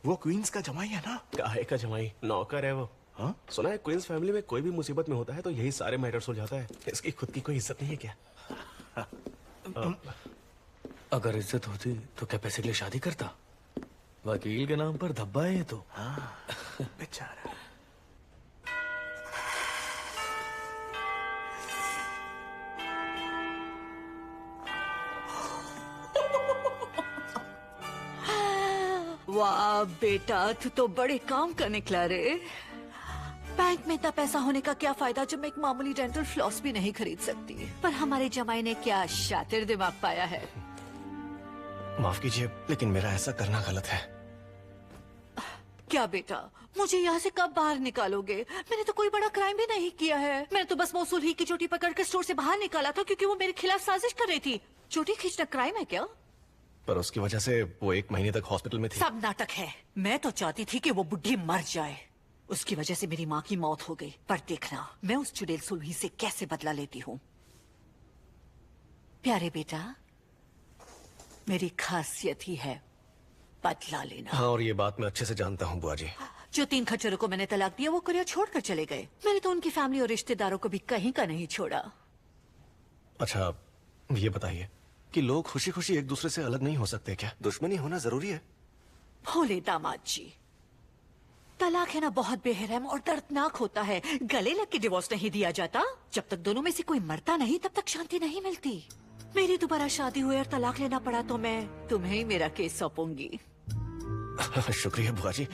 Speaker 5: वो क्वींस का जमाई है ना?
Speaker 1: काहे का जमाई, नौकर है वो। हाँ सुना है क्वींस फैमिली में कोई भी मुसीबत में होता है तो यही सारे मैटर सुलझ जाता है। इसकी खुद की कोई इज्जत नहीं है क्या?
Speaker 6: अगर इज्जत होती तो क्या पैसे के लिए शादी करता? वकील के नाम पर धब्बा है ये तो।
Speaker 5: बेचारा।
Speaker 11: वाह बेटा, तू तो बड़े काम का निकला रे। बैंक में इतना पैसा होने का क्या फायदा जब मैं एक मामूली डेंटल फ्लॉस भी नहीं खरीद सकती। पर हमारे जमाई ने क्या शातिर दिमाग पाया है।
Speaker 1: माफ कीजिए लेकिन मेरा ऐसा करना गलत है।
Speaker 11: क्या बेटा, मुझे यहाँ से कब बाहर निकालोगे? मैंने तो कोई बड़ा क्राइम भी नहीं किया है। मैंने तो बस मौसूल ही की चोटी पकड़कर स्टोर से बाहर निकाला था क्योंकि वो मेरे खिलाफ साजिश कर रही थी। चोटी खींचना क्राइम है क्या?
Speaker 1: पर उसकी वजह से वो 1 महीने तक हॉस्पिटल में थी।
Speaker 11: सब नाटक है। मैं तो चाहती थी कि वो बुढ़ी मर जाए। उसकी वजह से मेरी माँ की मौत हो गई। पर देखना मैं उस चुड़ैल सुलही से कैसे बदला लेती हूँ। प्यारे बेटा, मेरी खासियत ही है बदला लेना।
Speaker 1: हाँ और ये बात मैं अच्छे से जानता हूँ बुआ जी।
Speaker 11: जो 3 खच्चरों को मैंने तलाक दिया वो कोरिया छोड़कर चले गए। मैंने तो उनकी फैमिली और रिश्तेदारों को भी कहीं का नहीं छोड़ा।
Speaker 1: अच्छा ये बताइए कि लोग खुशी खुशी एक दूसरे से अलग नहीं हो सकते क्या? दुश्मनी होना जरूरी है?
Speaker 11: भोले दामाद जी, तलाक है ना बहुत बेरहम और दर्दनाक होता है। गले लग के डिवोर्स नहीं दिया जाता। जब तक दोनों में से कोई मरता नहीं तब तक शांति नहीं मिलती। मेरी दोबारा शादी हुई और तलाक लेना पड़ा तो मैं तुम्हें ही मेरा केस सौंपूंगी।
Speaker 1: शुक्रिया बुआ जी,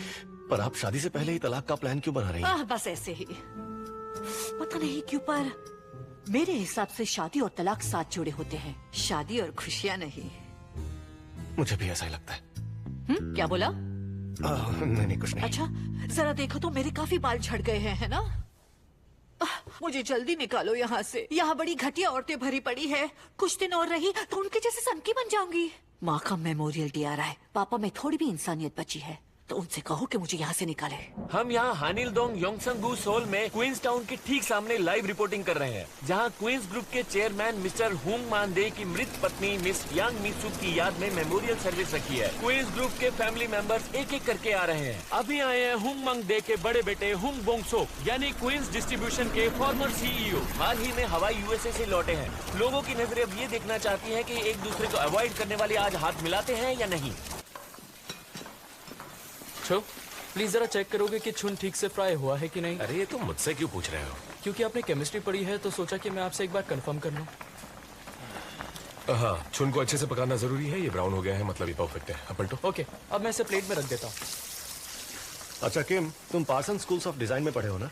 Speaker 1: पर आप शादी से पहले ही तलाक का प्लान क्यों बना रही हैं?
Speaker 11: बस ऐसे ही। पता नहीं क्यों पर मेरे हिसाब से शादी और तलाक साथ जुड़े होते हैं, शादी और खुशियाँ नहीं।
Speaker 1: मुझे भी ऐसा ही लगता है।
Speaker 11: क्या बोला?
Speaker 1: नहीं कुछ नहीं।
Speaker 11: अच्छा जरा देखो तो मेरे काफी बाल झड़ गए हैं, है ना? मुझे जल्दी निकालो यहाँ से। यहाँ बड़ी घटिया औरतें भरी पड़ी है। कुछ दिन और रही तो उनके जैसे सनकी बन जाऊंगी। माँ का मेमोरियल डे आ रहा है। पापा में थोड़ी भी इंसानियत बची है तो उनसे कहो कि मुझे यहाँ से निकाले।
Speaker 6: हम यहाँ हानिलडोंग योंगसंगू सोल में क्वींस टाउन के ठीक सामने लाइव रिपोर्टिंग कर रहे हैं, जहाँ क्वींस ग्रुप के चेयरमैन मिस्टर हुंग मानदे की मृत पत्नी मिस यांग मिसुक की याद में मेमोरियल सर्विस रखी है। क्वींस ग्रुप के फैमिली मेंबर्स एक एक करके आ रहे हैं। अभी आए हैं हुंग मानदे के बड़े बेटे हुंग बोंगसोक यानी क्वींस डिस्ट्रीब्यूशन के फॉर्मर CEO। हाल ही में हवाई USA से लौटे हैं। लोगों की नजरें अब ये देखना चाहती है कि एक दूसरे को अवॉइड करने वाले आज हाथ मिलाते हैं या नहीं।
Speaker 4: प्लीज जरा चेक करोगे कि छुन ठीक से फ्राई हुआ है कि नहीं।
Speaker 1: अरे ये तुम मुझसे क्यों पूछ रहे हो?
Speaker 4: क्योंकि आपने केमिस्ट्री पढ़ी है तो सोचा कि मैं आपसे एक बार कंफर्म कर लूं।
Speaker 1: हाँ छुन को अच्छे से पकाना जरूरी है। ये ब्राउन हो गया है मतलब ये परफेक्ट है। अब पलटो।
Speaker 4: ओके अब मैं इसे प्लेट में रख देता हूँ।
Speaker 1: अच्छा किम, तुम पार्सन स्कूल्स ऑफ डिजाइन में पढ़े हो ना?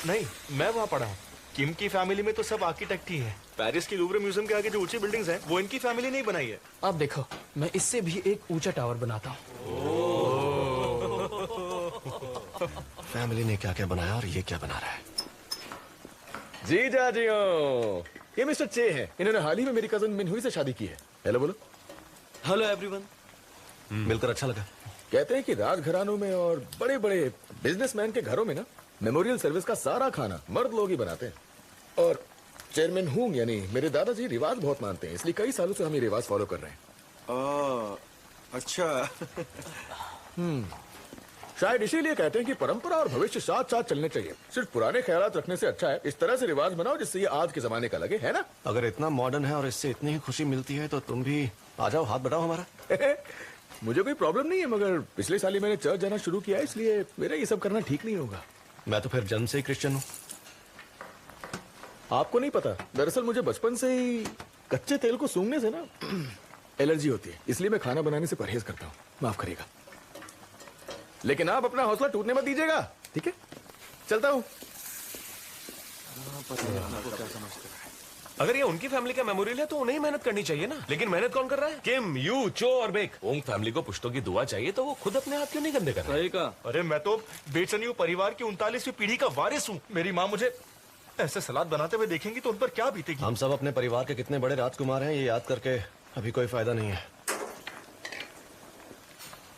Speaker 5: नहीं, मैं वहाँ पढ़ा हूँ। किम की फैमिली में तो सब आर्किटेक्ट ही है। पेरिस की लूवरे म्यूजियम के आगे जो ऊंची बिल्डिंग्स हैं, वो इनकी फैमिली नहीं बनाई है।
Speaker 4: अब देखो मैं इससे भी एक ऊंचा टावर बनाता हूँ।
Speaker 1: फैमिली ने क्या क्या बनाया और ये क्या बना रहा है?
Speaker 13: जी जाजियो, ये मिस्टर चे हैं। इन्होंने हाल ही में मेरी कजन मिनहुई से शादी की है। हेलो बोलो।
Speaker 1: Hello everyone. मिलकर अच्छा लगा।
Speaker 13: कहते हैं कि राजघरानों में और बड़े बड़े बिजनेसमैन के घरों में ना मेमोरियल सर्विस का सारा खाना मर्द लोग ही बनाते हैं। और चेयरमैन हुंग यानी मेरे दादाजी रिवाज बहुत मानते हैं, इसलिए कई सालों से हम ये रिवाज फॉलो कर रहे हैं।
Speaker 5: अच्छा।
Speaker 13: शायद इसीलिए कहते हैं कि परंपरा और भविष्य साथ साथ चलने चाहिए। सिर्फ पुराने ख्यालात रखने से अच्छा है इस तरह से रिवाज बनाओ जिससे ये आज के जमाने का लगे, है ना?
Speaker 1: अगर इतना मॉडर्न है और इससे इतनी ही खुशी मिलती है तो तुम भी आ जाओ, हाथ बढ़ाओ हमारा।
Speaker 13: मुझे कोई प्रॉब्लम नहीं है, मगर पिछले साल ही मैंने चर्च जाना शुरू किया है, इसलिए मेरा ये सब करना ठीक नहीं होगा।
Speaker 1: मैं तो फिर जन्म से ही क्रिश्चियन हूँ।
Speaker 13: आपको नहीं पता, दरअसल मुझे बचपन से ही कच्चे तेल को सूंघने से ना एलर्जी होती है, इसलिए मैं खाना बनाने से परहेज करता हूँ। माफ करिएगा, लेकिन आप अपना हौसला टूटने मत दीजिएगा, ठीक है? चलता हूँ।
Speaker 6: अगर ये उनकी फैमिली का मेमोरियल है तो उन्हें ही मेहनत करनी चाहिए ना। लेकिन मेहनत कौन कर रहा है? किम, यू, चो और बेक। ओंग फैमिली को पुश्तों की दुआ चाहिए तो वो खुद अपने हाथ क्यों नहीं गंदे कर रहे?
Speaker 5: अरे मैं तो बेचनियों परिवार की 39वीं पीढ़ी का वारिस हूँ। मेरी माँ मुझे ऐसे सलाद बनाते हुए देखेंगी तो उन पर क्या बीतेगी।
Speaker 1: हम सब अपने परिवार के कितने बड़े राजकुमार हैं ये याद करके अभी कोई फायदा नहीं है।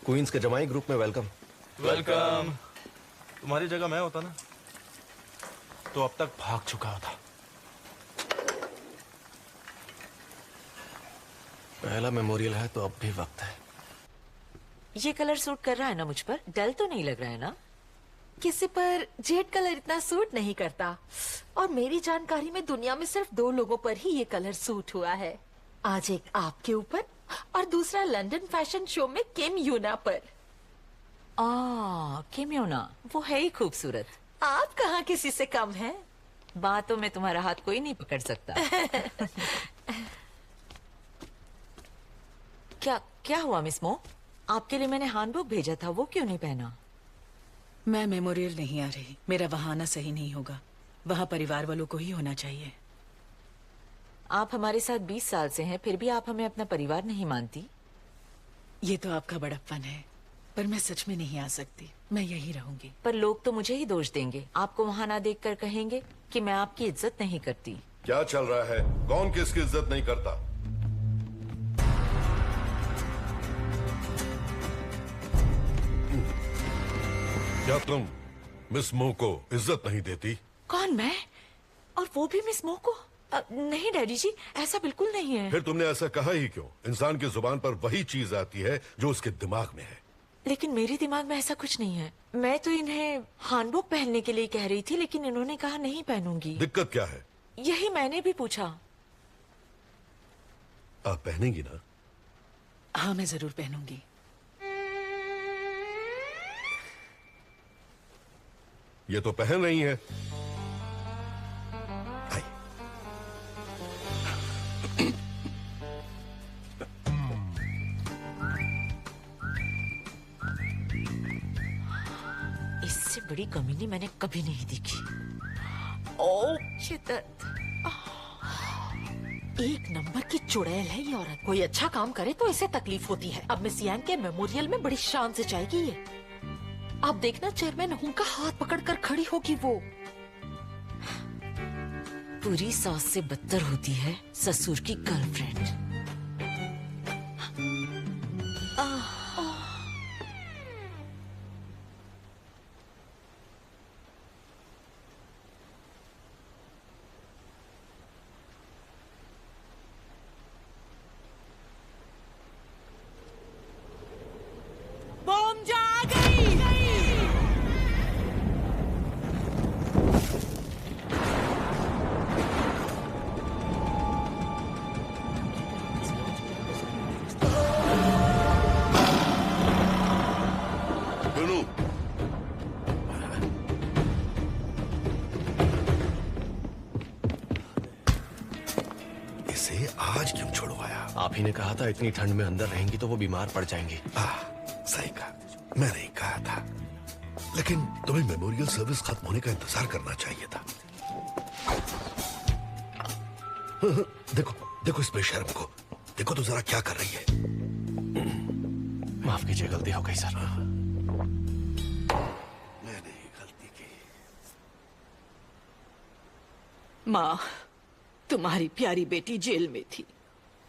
Speaker 1: क्वींस के जमाई ग्रुप में वेलकम।
Speaker 5: वेलकम। तुम्हारी जगह मैं होता ना तो अब तक भाग चुका होता।
Speaker 1: पहला मेमोरियल है तो अब भी वक्त है।
Speaker 10: ये कलर सूट कर रहा है ना मुझ पर? डल तो नहीं लग रहा है ना? किसी पर जेड कलर इतना सूट नहीं करता, और मेरी जानकारी में दुनिया में सिर्फ 2 लोगों पर ही ये कलर सूट हुआ है। आज एक आपके ऊपर और दूसरा लंदन फैशन शो में किम यूना पर। किम यूना वो है ही खूबसूरत। आप कहाँ किसी से कम हैं? बातों में तुम्हारा हाथ कोई नहीं पकड़ सकता। क्या हुआ मिस मो? आपके लिए मैंने हैंडबुक भेजा था, वो क्यों नहीं पहना?
Speaker 11: मैं मेमोरियल नहीं आ रही, मेरा वहां आना सही नहीं होगा। वहां परिवार वालों को ही होना चाहिए।
Speaker 10: आप हमारे साथ 20 साल से हैं, फिर भी आप हमें अपना परिवार नहीं मानती?
Speaker 11: ये तो आपका बड़प्पन है, पर मैं सच में नहीं आ सकती। मैं यही रहूंगी।
Speaker 10: पर लोग तो मुझे ही दोष देंगे। आपको वहां ना देखकर कहेंगे कि मैं आपकी इज्जत नहीं करती।
Speaker 15: क्या चल रहा है? कौन किसकी इज्जत नहीं करता? क्या तुम मिस मो को इज्जत नहीं देती?
Speaker 10: कौन, मैं? और वो भी मिस मो को? नहीं डैडी जी, ऐसा बिल्कुल नहीं है।
Speaker 15: फिर तुमने ऐसा कहा ही क्यों? इंसान की जुबान पर वही चीज आती है जो उसके दिमाग में है।
Speaker 10: लेकिन मेरे दिमाग में ऐसा कुछ नहीं है। मैं तो इन्हें हैंडबुक पहनने के लिए कह रही थी, लेकिन इन्होंने कहा नहीं पहनूंगी।
Speaker 15: दिक्कत क्या है?
Speaker 10: यही मैंने भी पूछा।
Speaker 15: आप पहनेंगी ना?
Speaker 11: हाँ, मैं जरूर पहनूंगी।
Speaker 15: ये तो पहन रही है।
Speaker 10: इससे बड़ी कमीनी मैंने कभी नहीं देखी। ओह शिद्दत, एक नंबर की चुड़ैल है ये औरत। कोई अच्छा काम करे तो इसे तकलीफ होती है। अब मिस यांग के मेमोरियल में बड़ी शान से जाएगी ये। आप देखना, चेयरमैन हुंग का हाथ पकड़कर खड़ी होगी वो। पूरी सास से बदतर होती है ससुर की गर्लफ्रेंड।
Speaker 11: बम जा गई।
Speaker 15: इसे आज क्यों छुड़वाया?
Speaker 1: आप ही ने कहा था इतनी ठंड में अंदर रहेंगी तो वो बीमार पड़ जाएंगी।
Speaker 15: सही कहा, मैं नहीं कहा था, लेकिन तुम्हें मेमोरियल सर्विस खत्म होने का इंतजार करना चाहिए था। देखो देखो इस बेशर्म को, देखो तो जरा क्या कर रही है।
Speaker 1: माफ कीजिए, गलती हो गई सर।
Speaker 15: मैंने ही गलती की।
Speaker 11: माँ, तुम्हारी प्यारी बेटी जेल में थी,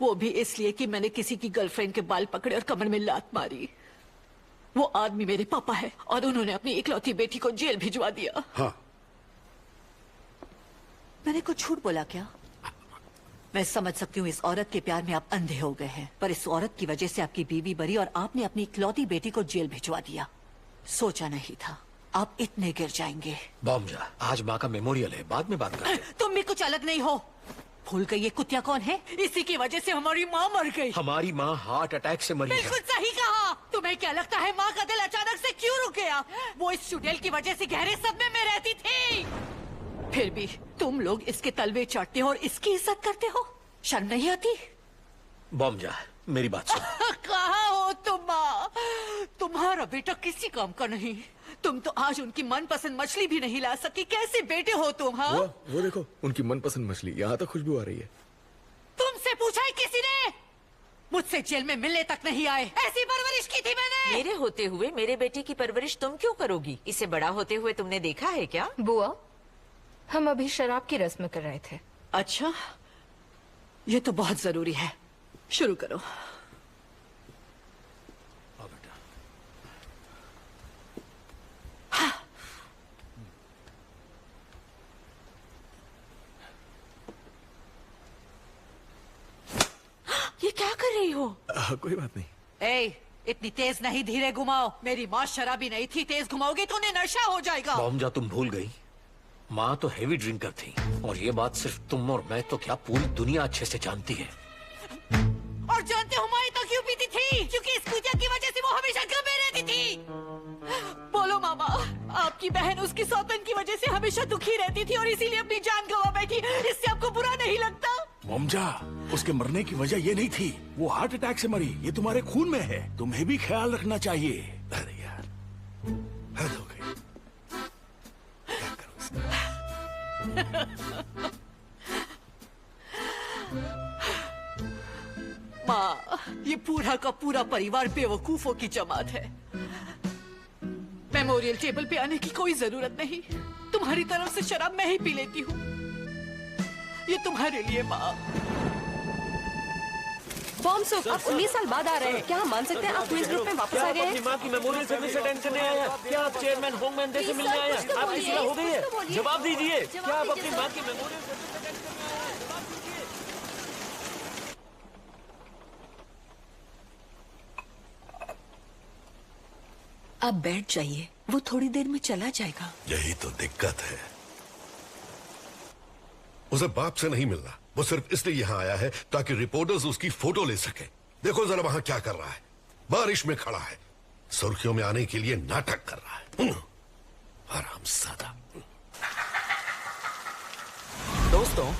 Speaker 11: वो भी इसलिए कि मैंने किसी की गर्लफ्रेंड के बाल पकड़े और कमर में लात मारी। वो आदमी मेरे पापा है और उन्होंने अपनी इकलौती बेटी को जेल भिजवा दिया।
Speaker 15: हाँ।
Speaker 11: मैंने कुछ झूठ बोला क्या? मैं समझ सकती हूँ इस औरत के प्यार में आप अंधे हो गए हैं, पर इस औरत की वजह से आपकी बीवी बरी और आपने अपनी इकलौती बेटी को जेल भिजवा दिया। सोचा नहीं था आप इतने गिर जाएंगे।
Speaker 12: बॉम्जा, आज माँ का मेमोरियल है, बाद में बात करते।
Speaker 11: तुम भी कुछ अलग नहीं हो। भूल गई ये कुतिया कौन है? इसी की वजह से हमारी माँ मर गई।
Speaker 12: हमारी माँ हार्ट अटैक से मरी है।
Speaker 11: बिल्कुल सही कहा। तुम्हें क्या लगता है माँ का दिल अचानक से क्यों रुक गया? वो इस चुड़ैल की वजह से गहरे सदमे में रहती थी। फिर भी तुम लोग इसके तलवे चाटते हो और इसकी इज्जत करते हो। शर्म नहीं आती?
Speaker 12: बॉम्जा, मेरी बात सुनो।
Speaker 11: कहाँ हो तुम माँ? तुम्हारा बेटा किसी काम का नहीं। तुम तो आज उनकी मनपसंद मछली भी नहीं ला सकी। कैसे बेटे हो तुम? हाँ,
Speaker 13: वो देखो उनकी मनपसंद मछली, यहाँ तक खुशबू आ रही है।
Speaker 11: तुमसे पूछा है किसी ने? मुझसे जेल में मिलने तक नहीं आए। ऐसी परवरिश की थी मैंने।
Speaker 10: मेरे होते हुए मेरे बेटे की परवरिश तुम क्यों करोगी? इसे बड़ा होते हुए तुमने देखा है क्या?
Speaker 2: बुआ, हम अभी शराब की रस्म कर रहे थे।
Speaker 11: अच्छा, ये तो बहुत जरूरी है। शुरू करो।
Speaker 10: ये क्या कर रही हो?
Speaker 13: कोई बात नहीं।
Speaker 11: ए, इतनी तेज नहीं, धीरे घुमाओ। मेरी माँ शराबी नहीं थी। तेज घुमाओगी तो उन्हें नशा हो जाएगा।
Speaker 12: बॉम्जा, तुम भूल गई, माँ तो हेवी ड्रिंकर थी और ये बात सिर्फ तुम और मैं तो क्या पूरी दुनिया अच्छे से जानती है।
Speaker 11: और जानते हो माँ तो क्यों पीती थी? क्योंकि इस कुतिया की वजह से वो हमेशा घर में रहती थी। बोलो मामा, आपकी बहन उसकी सौतन की वजह से हमेशा दुखी रहती थी और इसीलिए अपनी जान गंवा बैठी। इससे आपको बुरा नहीं लगता?
Speaker 16: बॉम्जा, उसके मरने की वजह ये नहीं थी। वो हार्ट अटैक से मरी। ये तुम्हारे खून में है। तुम्हें भी ख्याल रखना चाहिए। अरे यार, हद हो गई। क्या करूं
Speaker 11: माँ, ये पूरा का पूरा परिवार बेवकूफों की जमात है। मेमोरियल टेबल पे आने की कोई जरूरत नहीं। तुम्हारी तरफ से शराब मैं ही पी लेती हूँ। ये तुम्हारे लिए माँ।
Speaker 7: बॉम्ब सूप, आप 19 साल बाद आ रहे हैं। क्या हम मान सकते हैं आप क्वींस ग्रुप में वापस आ गए
Speaker 6: अपनी
Speaker 7: हैं?
Speaker 6: माँ की मेमोरियल सर्विस अटेंड करने आए हैं? क्या आप चेयरमैन होंगमैन डे से मिलने आए हैं? आपकी सुलह हो गई है? जवाब दीजिए। क्या आप अपनी माँ की मेमोरियल सर्विस अटेंड करने आए हैं? जवाब दीजिए।
Speaker 11: आप बैठ जाइए, वो थोड़ी देर में चला जाएगा।
Speaker 15: यही तो दिक्कत है। उसे बाप से नहीं मिलना। वो सिर्फ इसलिए यहाँ आया है ताकि रिपोर्टर्स उसकी फोटो ले सके। देखो जरा वहां क्या कर रहा है। बारिश में खड़ा है, सुर्खियों में आने के लिए नाटक कर रहा है। हरामजादा।
Speaker 4: दोस्तों,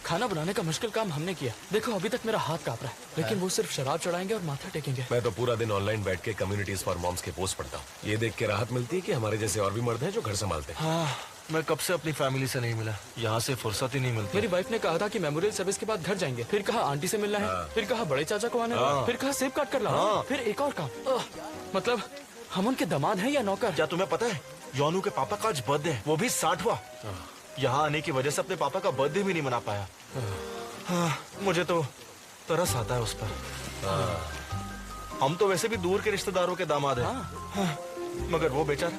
Speaker 4: खाना बनाने का मुश्किल काम हमने किया। देखो अभी तक मेरा हाथ कांप रहा है, लेकिन वो सिर्फ शराब चढ़ाएंगे और माथा टेकेंगे।
Speaker 1: मैं तो पूरा दिन ऑनलाइन बैठ के कम्युनिटीज फॉर मॉम्स के पोस्ट पढ़ता हूँ। ये देख के राहत मिलती है कि हमारे जैसे और भी मर्द हैं जो घर संभालते हैं।
Speaker 5: हाँ, मैं कब से अपनी फैमिली से नहीं मिला। यहाँ से फुर्सत ही नहीं मिलती।
Speaker 4: मेरी वाइफ ने कहा था कि मेमोरियल सर्विस के बाद घर जाएंगे, फिर कहा आंटी से मिलना है, फिर कहा बड़े चाचा को आना है, फिर कहा सेब काट कर लाओ, फिर एक और काम। मतलब हम उनके दामाद हैं या नौकर?
Speaker 5: क्या तुम्हें पता है, योनू के पापा का आज बर्थडे है, वो भी 60वां। यहाँ आने की वजह से अपने पापा का बर्थडे भी नहीं मना पाया। हाँ, मुझे तो तरस आता है उस पर। हम तो वैसे भी दूर के रिश्तेदारों के दामाद हैं। हाँ, मगर वो बेचारा,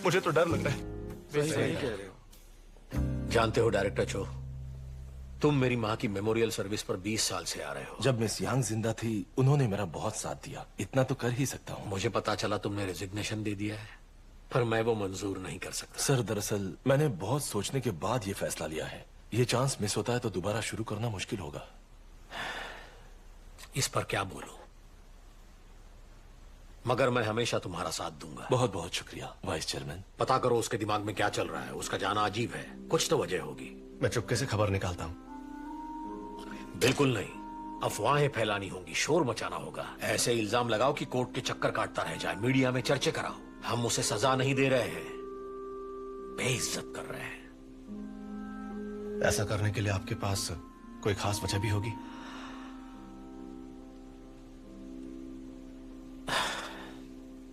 Speaker 5: मुझे तो डर लग रहा है।
Speaker 12: सही कह रहे हो। जानते हो डायरेक्टर चो, तुम मेरी माँ की मेमोरियल सर्विस पर 20 साल से आ रहे हो।
Speaker 17: जब मिस यांग जिंदा थी उन्होंने मेरा बहुत साथ दिया। इतना तो कर ही सकता हूँ।
Speaker 12: मुझे पता चला तुमने रेजिग्नेशन दे दिया है, पर मैं वो मंजूर नहीं कर सकता।
Speaker 17: सर, दरअसल मैंने बहुत सोचने के बाद ये फैसला लिया है। ये चांस मिस होता है तो दोबारा शुरू करना मुश्किल होगा।
Speaker 12: इस पर क्या बोलूं, मगर मैं हमेशा तुम्हारा साथ दूंगा।
Speaker 17: बहुत बहुत शुक्रिया वाइस चेयरमैन।
Speaker 12: पता करो उसके दिमाग में क्या चल रहा है। उसका जाना अजीब है, कुछ तो वजह होगी।
Speaker 1: मैं चुपके से खबर निकालता हूँ।
Speaker 12: बिल्कुल नहीं, अफवाहें फैलानी होंगी, शोर मचाना होगा। ऐसे इल्जाम लगाओ कि कोर्ट के चक्कर काटता रह जाए, मीडिया में चर्चे कराओ। हम उसे सजा नहीं दे रहे हैं, बेइज्जत कर रहे हैं।
Speaker 1: ऐसा करने के लिए आपके पास कोई खास वजह भी होगी?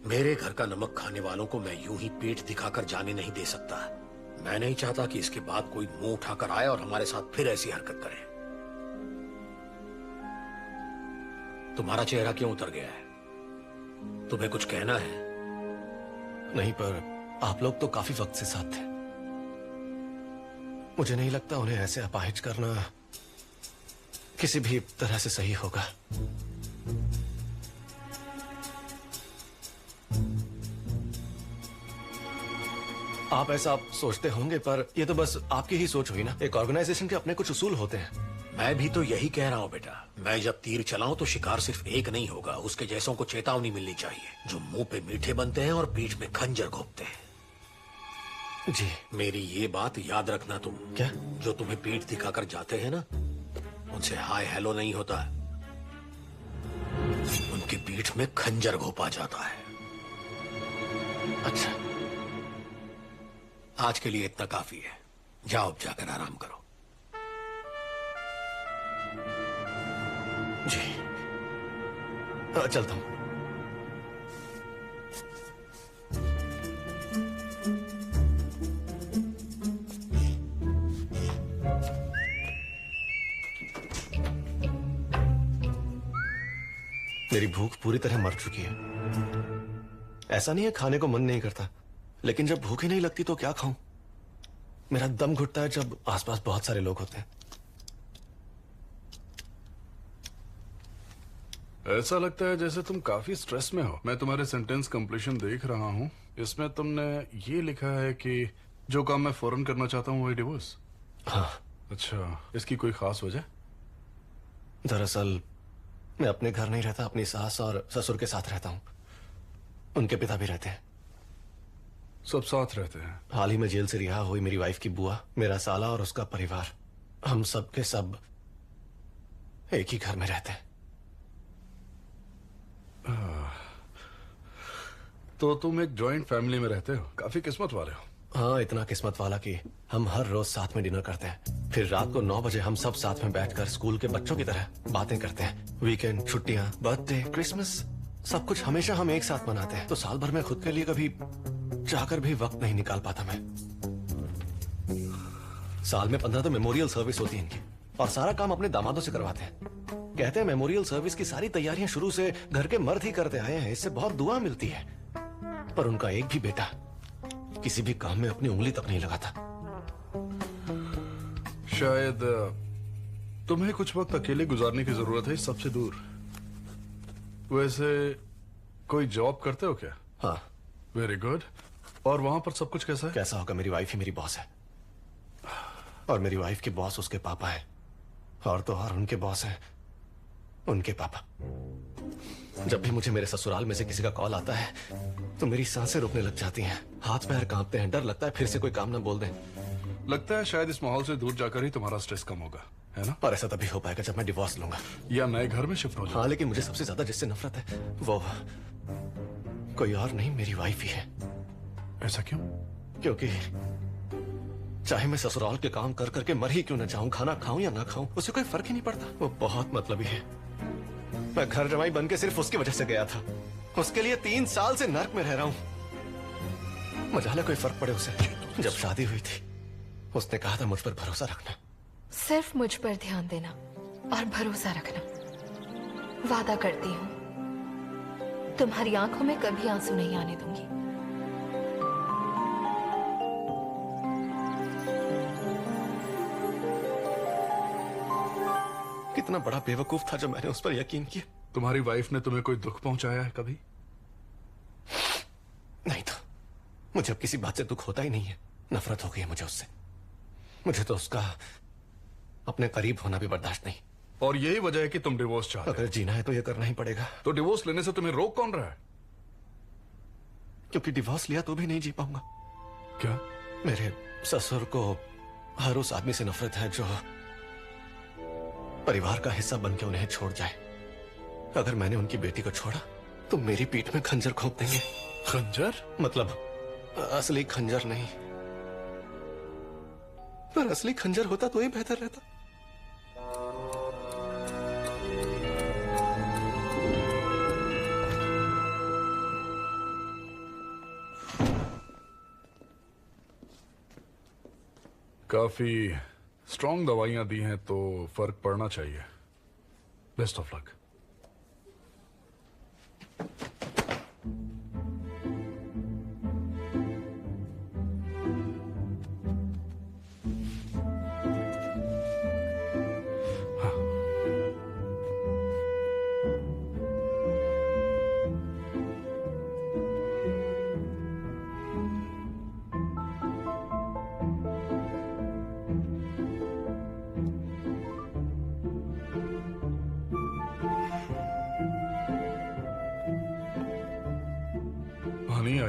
Speaker 12: मेरे घर का नमक खाने वालों को मैं यूं ही पेट दिखाकर जाने नहीं दे सकता। मैं नहीं चाहता कि इसके बाद कोई मुंह उठाकर आए और हमारे साथ फिर ऐसी हरकत करे। तुम्हारा चेहरा क्यों उतर गया है? तुम्हें कुछ कहना है?
Speaker 1: नहीं, पर आप लोग तो काफी वक्त से साथ थे। मुझे नहीं लगता उन्हें ऐसे अपाहिज करना किसी भी तरह से सही होगा। आप ऐसा सोचते होंगे, पर ये तो बस आपकी ही सोच हुई ना। एक ऑर्गेनाइजेशन के अपने कुछ उसूल होते हैं।
Speaker 12: मैं भी तो यही कह रहा हूँ बेटा। मैं जब तीर चलाऊं तो शिकार सिर्फ एक नहीं होगा, उसके जैसों को चेतावनी मिलनी चाहिए, जो मुंह पे मीठे बनते हैं और पीठ में खंजर घोंपते हैं।
Speaker 1: जी।
Speaker 12: मेरी ये बात याद रखना तुम।
Speaker 1: क्या?
Speaker 12: जो तुम्हें पीठ दिखाकर जाते हैं ना, उनसे हाय हेलो नहीं होता है, उनकी पीठ में खंजर घोंपा जाता है।
Speaker 1: अच्छा,
Speaker 12: आज के लिए इतना काफी है। जाओ अब जाकर आराम करो।
Speaker 1: जी, चलता हूं। मेरी भूख पूरी तरह मर चुकी है। ऐसा नहीं है खाने को मन नहीं करता, लेकिन जब भूख ही नहीं लगती तो क्या खाऊं? मेरा दम घुटता है जब आसपास बहुत सारे लोग होते हैं।
Speaker 8: ऐसा लगता है जैसे तुम काफी स्ट्रेस में हो। मैं तुम्हारे सेंटेंस कंप्लीशन देख रहा हूँ। इसमें तुमने ये लिखा है कि जो काम मैं फौरन करना चाहता हूँ वही डिवोर्स।
Speaker 1: हाँ।
Speaker 8: अच्छा, इसकी कोई खास वजह?
Speaker 1: दरअसल मैं अपने घर नहीं रहता, अपनी सास और ससुर के साथ रहता हूँ। उनके पिता भी रहते हैं।
Speaker 8: सब साथ रहते हैं?
Speaker 1: हाल ही में जेल से रिहा हुई मेरी वाइफ की बुआ, मेरा साला और उसका परिवार, हम सब के सब एक ही घर में रहते हैं।
Speaker 8: तो तुम एक जॉइंट फैमिली में रहते हो। काफी किस्मत वाले हो।
Speaker 1: हाँ, इतना किस्मत वाला कि हम हर रोज साथ में डिनर करते हैं। फिर रात को 9 बजे हम सब साथ में बैठकर स्कूल के बच्चों की तरह बातें करते हैं। वीकेंड, छुट्टियां, बर्थडे, क्रिसमस, सब कुछ हमेशा हम एक साथ मनाते हैं। तो साल भर में खुद के लिए कभी चाहकर भी वक्त नहीं निकाल पाता मैं। साल में 15 तो मेमोरियल सर्विस होती है इनकी, और सारा काम अपने दामादों से करवाते हैं। कहते हैं मेमोरियल सर्विस की सारी तैयारियां शुरू से घर के मर्द ही करते आए हैं, इससे बहुत दुआ मिलती है। पर उनका एक भी बेटा किसी भी काम में अपनी उंगली तक नहीं लगाता।
Speaker 8: शायद तुम्हें कुछ वक्त अकेले गुजारने की जरूरत है, सबसे दूर। वैसे कोई जॉब करते हो क्या?
Speaker 1: हाँ।
Speaker 8: Very good. और वहां पर सब कुछ कैसा है?
Speaker 1: कैसा होगा, मेरी वाइफ ही मेरी बॉस है, और मेरी वाइफ के बॉस उसके पापा है, और तो और उनके बॉस हैं उनके पापा। जब भी मुझे मेरे ससुराल में से किसी का कॉल आता है तो मेरी सांसें रुकने लग जाती हैं, हाथ पैर कांपते हैं, डर लगता है फिर से कोई काम ना बोल दें।
Speaker 8: लगता है शायद इस माहौल से दूर जाकर ही तुम्हारा स्ट्रेस कम होगा, है ना?
Speaker 1: पर ऐसा तभी हो पाएगा जब मैं डिवोर्स लूंगा
Speaker 8: या नए घर में शिफ्ट हो जाऊं।
Speaker 1: हाँ, लेकिन मुझे सबसे ज्यादा जिससे नफरत है वो कोई और नहीं, मेरी वाइफ ही है।
Speaker 8: ऐसा क्यों?
Speaker 1: क्योंकि चाहे मैं ससुराल के काम कर करके मर ही क्यों न जाऊं, खाना खाऊं या ना खाऊं, उसे कोई फर्क ही नहीं पड़ता। वो बहुत मतलबी है। मैं घर जमाई बन के सिर्फ उसकी वजह से गया था। उसके लिए 3 साल से नर्क में रह रहा हूं। मजाले कोई फर्क पड़े उसे। जब शादी हुई थी उसने कहा था मुझ पर भरोसा रखना।
Speaker 2: सिर्फ मुझ पर ध्यान देना और भरोसा रखना। वादा करती हूँ तुम्हारी आंखों में कभी आंसू नहीं आने दूंगी।
Speaker 1: कितना बड़ा बेवकूफ था जो मैंने उस पर यकीन किया।
Speaker 8: तुम्हारी वाइफ ने तुम्हें कोई दुख पहुंचाया है कभी?
Speaker 1: नहीं तो मुझे अब किसी बात से दुख होता ही नहीं है। नफरत हो गई है मुझे उससे। मुझे तो उसका अपने करीब होना भी बर्दाश्त नहीं।
Speaker 8: और यही वजह है कि तुम डिवोर्स चाहते हो।
Speaker 1: अगर जीना है तो ये करना ही पड़ेगा।
Speaker 8: तो डिवोर्स लेने से तुम्हें रोक कौन रहा है?
Speaker 1: क्योंकि डिवोर्स लिया तो भी नहीं जी पाऊंगा।
Speaker 8: क्या?
Speaker 1: मेरे ससुर को हर उस आदमी से नफरत है जो परिवार का हिस्सा बन के उन्हें छोड़ जाए। अगर मैंने उनकी बेटी को छोड़ा तो मेरी पीठ में खंजर घोंप देंगे।
Speaker 8: खंजर?
Speaker 1: मतलब असली खंजर नहीं, पर असली खंजर होता तो ही बेहतर रहता।
Speaker 8: काफी स्ट्रॉन्ग दवाइयां दी हैं तो फर्क पड़ना चाहिए। Best of luck.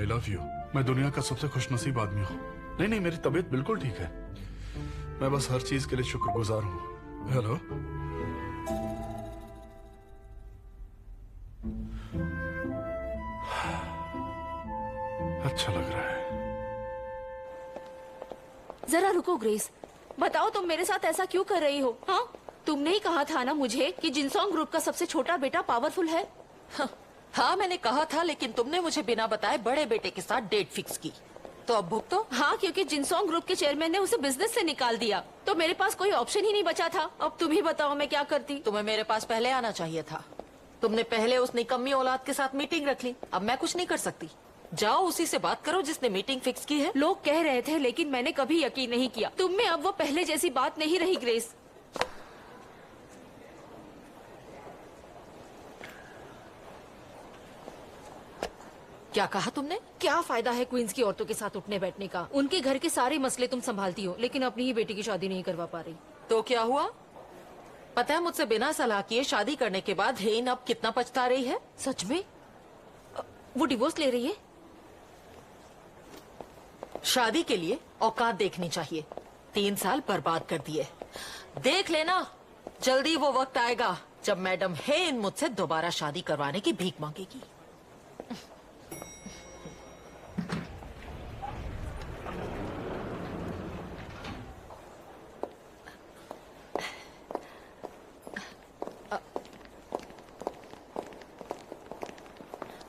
Speaker 8: I love you. मैं दुनिया का सबसे खुशनसीब आदमी हूँ। नहीं नहीं, मेरी तबीयत बिल्कुल ठीक है। मैं बस हर चीज के लिए शुक्रगुजार हूँ। हेलो, अच्छा लग रहा है।
Speaker 18: जरा रुको ग्रेस, बताओ तुम मेरे साथ ऐसा क्यों कर रही हो? हाँ, तुमने ही कहा था ना मुझे कि जिनसोंग ग्रुप का सबसे छोटा बेटा पावरफुल है।
Speaker 10: हाँ मैंने कहा था, लेकिन तुमने मुझे बिना बताए बड़े बेटे के साथ डेट फिक्स की, तो अब भुगतो।
Speaker 18: हाँ, क्योंकि जिनसोंग ग्रुप के चेयरमैन ने उसे बिजनेस से निकाल दिया, तो मेरे पास कोई ऑप्शन ही नहीं बचा था। अब तुम ही बताओ मैं क्या करती।
Speaker 10: तुम्हें मेरे पास पहले आना चाहिए था। तुमने पहले उस निकम्मी औलाद के साथ मीटिंग रख ली। अब मैं कुछ नहीं कर सकती। जाओ उसी से बात करो जिसने मीटिंग फिक्स की है।
Speaker 18: लोग कह रहे थे, लेकिन मैंने कभी यकीन नहीं किया। तुम में अब वो पहले जैसी बात नहीं रही ग्रेस।
Speaker 10: क्या कहा तुमने?
Speaker 18: क्या फायदा है क्वींस की औरतों के साथ उठने बैठने का? उनके घर के सारे मसले तुम संभालती हो, लेकिन अपनी ही बेटी की शादी नहीं करवा पा रही।
Speaker 10: तो क्या हुआ? पता है मुझसे बिना सलाह किए शादी करने के बाद हेन अब कितना पछता रही है।
Speaker 18: सच में? वो डिवोर्स ले रही है?
Speaker 10: शादी के लिए औकात देखनी चाहिए। 3 साल बर्बाद कर दिए। देख लेना, जल्दी वो वक्त आएगा जब मैडम हेन मुझसे दोबारा शादी करवाने की भीख मांगेगी।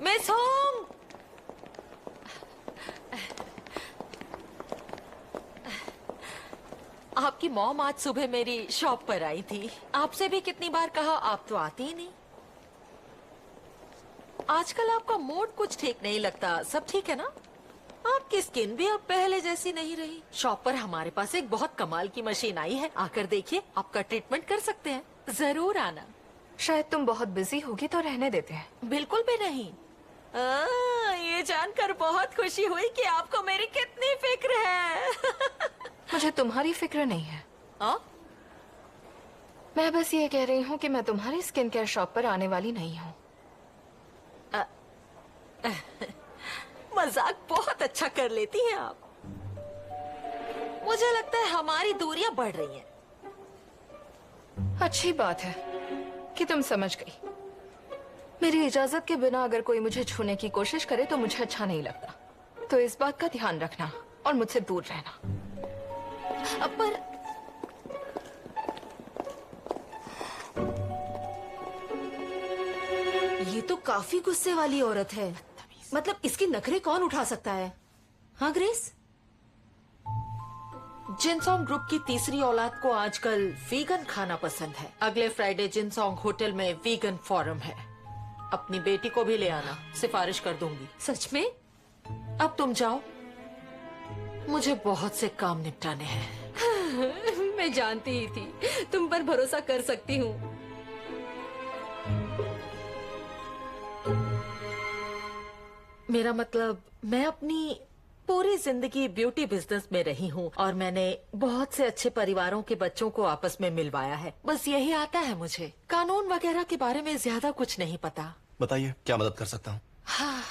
Speaker 10: मिस होंग, आपकी मॉम आज सुबह मेरी शॉप पर आई थी। आपसे भी कितनी बार कहा, आप तो आती ही नहीं। आजकल आपका मूड कुछ ठीक नहीं लगता। सब ठीक है ना? आपकी स्किन भी अब पहले जैसी नहीं रही। शॉप पर हमारे पास एक बहुत कमाल की मशीन आई है, आकर देखिए, आपका ट्रीटमेंट कर सकते हैं। जरूर आना।
Speaker 2: शायद तुम बहुत बिजी होगी तो रहने देते हैं।
Speaker 10: बिल्कुल भी नहीं। ये जानकर बहुत खुशी हुई कि आपको मेरी कितनी फिक्र है।
Speaker 2: मुझे तुम्हारी फिक्र नहीं है। मैं बस ये कह रही हूँ कि मैं तुम्हारी स्किन केयर शॉप पर आने वाली नहीं हूँ।
Speaker 10: मजाक बहुत अच्छा कर लेती हैं आप। मुझे लगता है हमारी दूरियां बढ़ रही हैं।
Speaker 2: अच्छी बात है कि तुम समझ गई। मेरी इजाजत के बिना अगर कोई मुझे छूने की कोशिश करे तो मुझे अच्छा नहीं लगता। तो इस बात का ध्यान रखना और मुझसे दूर रहना।
Speaker 10: पर
Speaker 18: ये तो काफी गुस्से वाली औरत है। मतलब इसके नखरे कौन उठा सकता है? हाँ ग्रेस?
Speaker 10: जिनसोंग ग्रुप की तीसरी औलाद को आजकल वीगन खाना पसंद है। अगले फ्राइडे जिनसोंग होटल में वीगन फोरम है। अपनी बेटी को भी ले आना, सिफारिश कर दूंगी।
Speaker 18: सच में?
Speaker 10: अब तुम जाओ, मुझे बहुत से काम निपटाने हैं।
Speaker 18: मैं जानती ही थी, तुम पर भरोसा कर सकती हूँ।
Speaker 10: मेरा मतलब, मैं अपनी पूरी जिंदगी ब्यूटी बिजनेस में रही हूँ और मैंने बहुत से अच्छे परिवारों के बच्चों को आपस में मिलवाया है। बस यही आता है मुझे। कानून वगैरह के बारे में ज्यादा कुछ नहीं पता।
Speaker 1: बताइए, क्या मदद कर सकता हूँ?
Speaker 10: हाँ।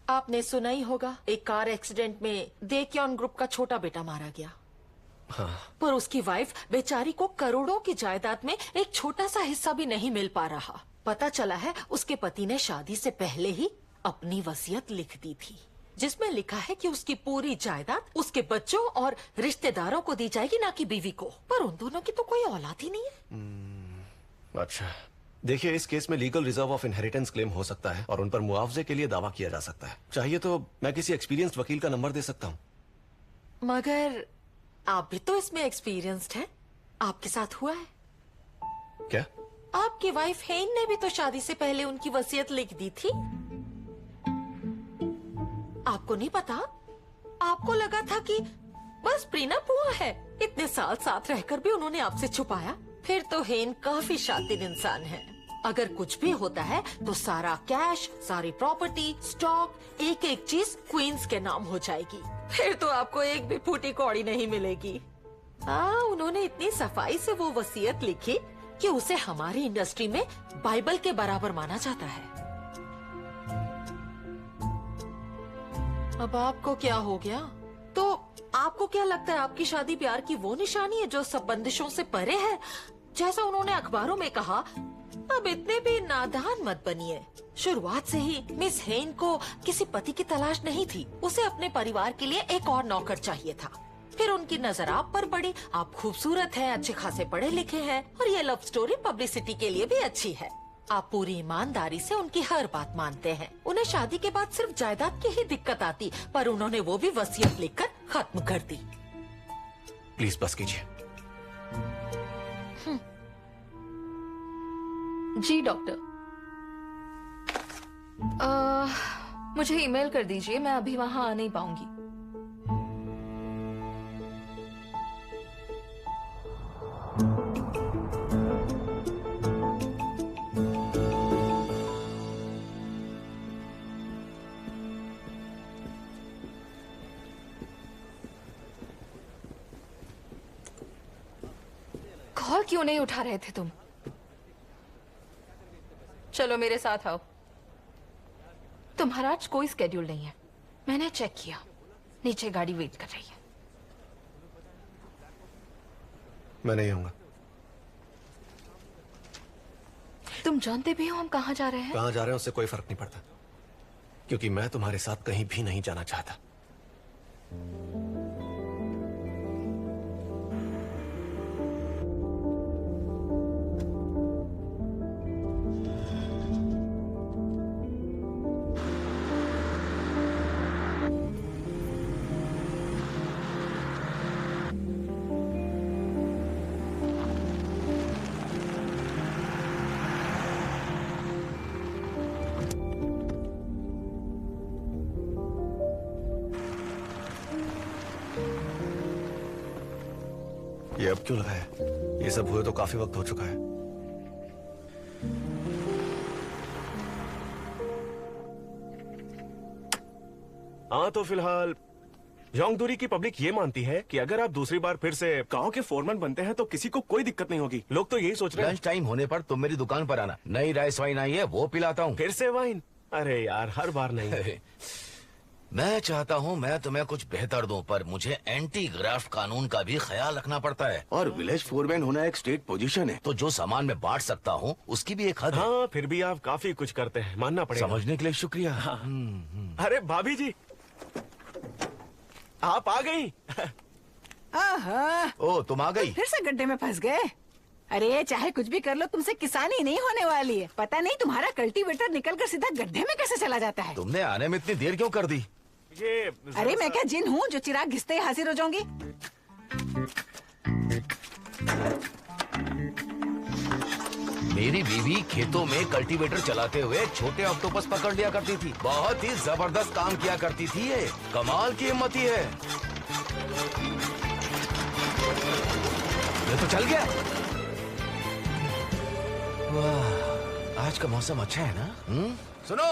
Speaker 10: आपने सुना ही होगा, एक कार एक्सीडेंट में देक्योन ग्रुप का छोटा बेटा मारा गया।
Speaker 1: हाँ।
Speaker 10: पर उसकी वाइफ बेचारी को करोड़ों की जायदाद में एक छोटा सा हिस्सा भी नहीं मिल पा रहा। पता चला है उसके पति ने शादी से पहले ही अपनी वसीयत लिख दी थी, जिसमें लिखा है कि उसकी पूरी जायदाद उसके बच्चों और रिश्तेदारों को दी जाएगी, ना कि बीवी को। पर उन दोनों की तो कोई औलाद ही नहीं है।
Speaker 1: अच्छा, देखिए, इस केस में legal reserve of inheritance claim हो सकता है और उन पर मुआवजे के लिए दावा किया जा सकता है। चाहिए तो मैं किसी एक्सपीरियंस्ड वकील का नंबर दे सकता हूँ।
Speaker 10: मगर आप भी तो इसमें एक्सपीरियंस्ड हैं। आपके साथ हुआ है
Speaker 1: क्या?
Speaker 10: आपकी वाइफ हेन ने भी तो शादी से पहले उनकी वसीयत लिख दी थी। आपको नहीं पता? आपको लगा था कि बस प्रीनअप हुआ है। इतने साल साथ रहकर भी उन्होंने आपसे छुपाया। फिर तो हेन काफी शातिर इंसान है। अगर कुछ भी होता है तो सारा कैश, सारी प्रॉपर्टी, स्टॉक, एक एक चीज क्वींस के नाम हो जाएगी। फिर तो आपको एक भी फूटी कौड़ी नहीं मिलेगी। हाँ, उन्होंने इतनी सफाई से वो वसीयत लिखी कि उसे हमारी इंडस्ट्री में बाइबल के बराबर माना जाता है। अब आपको क्या हो गया? तो आपको क्या लगता है आपकी शादी प्यार की वो निशानी है जो सब बंदिशों से परे है? जैसा उन्होंने अखबारों में कहा, अब इतने भी नादान मत बनिए। शुरुआत से ही मिस हेन को किसी पति की तलाश नहीं थी। उसे अपने परिवार के लिए एक और नौकर चाहिए था। फिर उनकी नजर आप पर पड़ी। आप खूबसूरत हैं, अच्छे खासे पढ़े लिखे हैं और ये लव स्टोरी पब्लिसिटी के लिए भी अच्छी है। आप पूरी ईमानदारी से उनकी हर बात मानते हैं। उन्हें शादी के बाद सिर्फ जायदाद की ही दिक्कत आती, पर उन्होंने वो भी वसीयत लिखकर खत्म कर दी।
Speaker 1: प्लीज बस कीजिए।
Speaker 2: जी डॉक्टर, मुझे ईमेल कर दीजिए, मैं अभी वहां आ नहीं पाऊंगी। कॉल क्यों नहीं उठा रहे थे तुम? चलो मेरे साथ आओ। तुम्हारा आज कोई स्केड्यूल नहीं है, मैंने चेक किया। नीचे गाड़ी वेट कर रही है।
Speaker 1: मैं नहीं आऊंगा।
Speaker 2: तुम जानते भी हो हम कहाँ जा रहे हैं?
Speaker 1: कहाँ जा रहे हैं उससे कोई फर्क नहीं पड़ता, क्योंकि मैं तुम्हारे साथ कहीं भी नहीं जाना चाहता। ये अब क्यों लगा है? ये सब हुए तो काफी वक्त हो चुका है।
Speaker 19: हाँ, तो फिलहाल योंगदुरी की पब्लिक ये मानती है कि अगर आप दूसरी बार फिर से गांव के फोरमैन बनते हैं तो किसी को कोई दिक्कत नहीं होगी। लोग तो यही सोच रहे हैं।
Speaker 20: लंच टाइम होने पर तुम मेरी दुकान पर आना, नई राइस वाइन आई है वो पिलाता हूँ।
Speaker 19: फिर से वाइन? अरे यार, हर बार नहीं।
Speaker 20: मैं चाहता हूँ मैं तुम्हें कुछ बेहतर दूं, पर मुझे एंटी ग्राफ्ट कानून का भी ख्याल रखना पड़ता है।
Speaker 13: और विलेज फोरमैन होना एक स्टेट पोजीशन है,
Speaker 20: तो जो सामान मैं बांट सकता हूँ उसकी भी एक हद है।
Speaker 19: हाँ, फिर भी आप काफी कुछ करते हैं, मानना पड़ेगा।
Speaker 20: समझने के लिए शुक्रिया।
Speaker 19: हाँ। अरे भाभी जी, आप आ गई।
Speaker 21: आहा,
Speaker 20: ओ तुम आ गई।
Speaker 21: फिर से गड्ढे में फंस गए। अरे चाहे कुछ भी कर लो, तुमसे किसानी नहीं होने वाली है। पता नहीं तुम्हारा कल्टीवेटर निकलकर सीधा गड्ढे में कैसे चला जाता है।
Speaker 20: तुमने आने में इतनी देर क्यों कर दी?
Speaker 21: अरे मैं क्या जिन हूँ जो चिराग घिसते ही हाजिर हो जाऊंगी?
Speaker 20: मेरी बीवी खेतों में कल्टीवेटर चलाते हुए छोटे ऑक्टोपस पकड़ लिया करती थी। बहुत ही जबरदस्त काम किया करती थी। ये कमाल की हिम्मत ही है। ये तो चल गया। वाह, आज का मौसम अच्छा है ना? सुनो,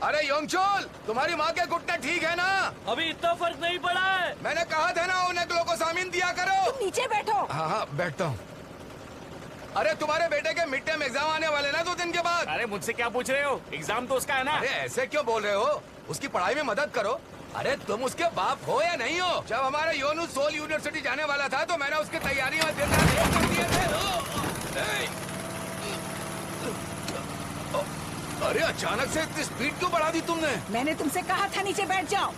Speaker 20: अरे योंगचोल, तुम्हारी माँ के घुटने ठीक है ना?
Speaker 6: अभी इतना फर्क नहीं पड़ा है।
Speaker 20: मैंने कहा था ना उन्हें ग्लूकोसामिन दिया करो।
Speaker 21: तुम नीचे बैठो।
Speaker 20: हाँ हाँ बैठता हूँ। अरे तुम्हारे बेटे के मिड टर्म एग्जाम आने वाले ना 2 दिन के बाद।
Speaker 19: अरे मुझसे क्या पूछ रहे हो? एग्जाम तो उसका है ना।
Speaker 20: अरे ऐसे क्यों बोल रहे हो? उसकी पढ़ाई में मदद करो। अरे तुम उसके बाप हो या नहीं हो? जब हमारे योनू सोल यूनिवर्सिटी जाने वाला था तो मैंने उसकी तैयारी में दिन रात एक कर दिए थे। अरे अचानक से इतनी स्पीड क्यों बढ़ा दी तुमने?
Speaker 21: मैंने तुमसे कहा था नीचे बैठ जाओ।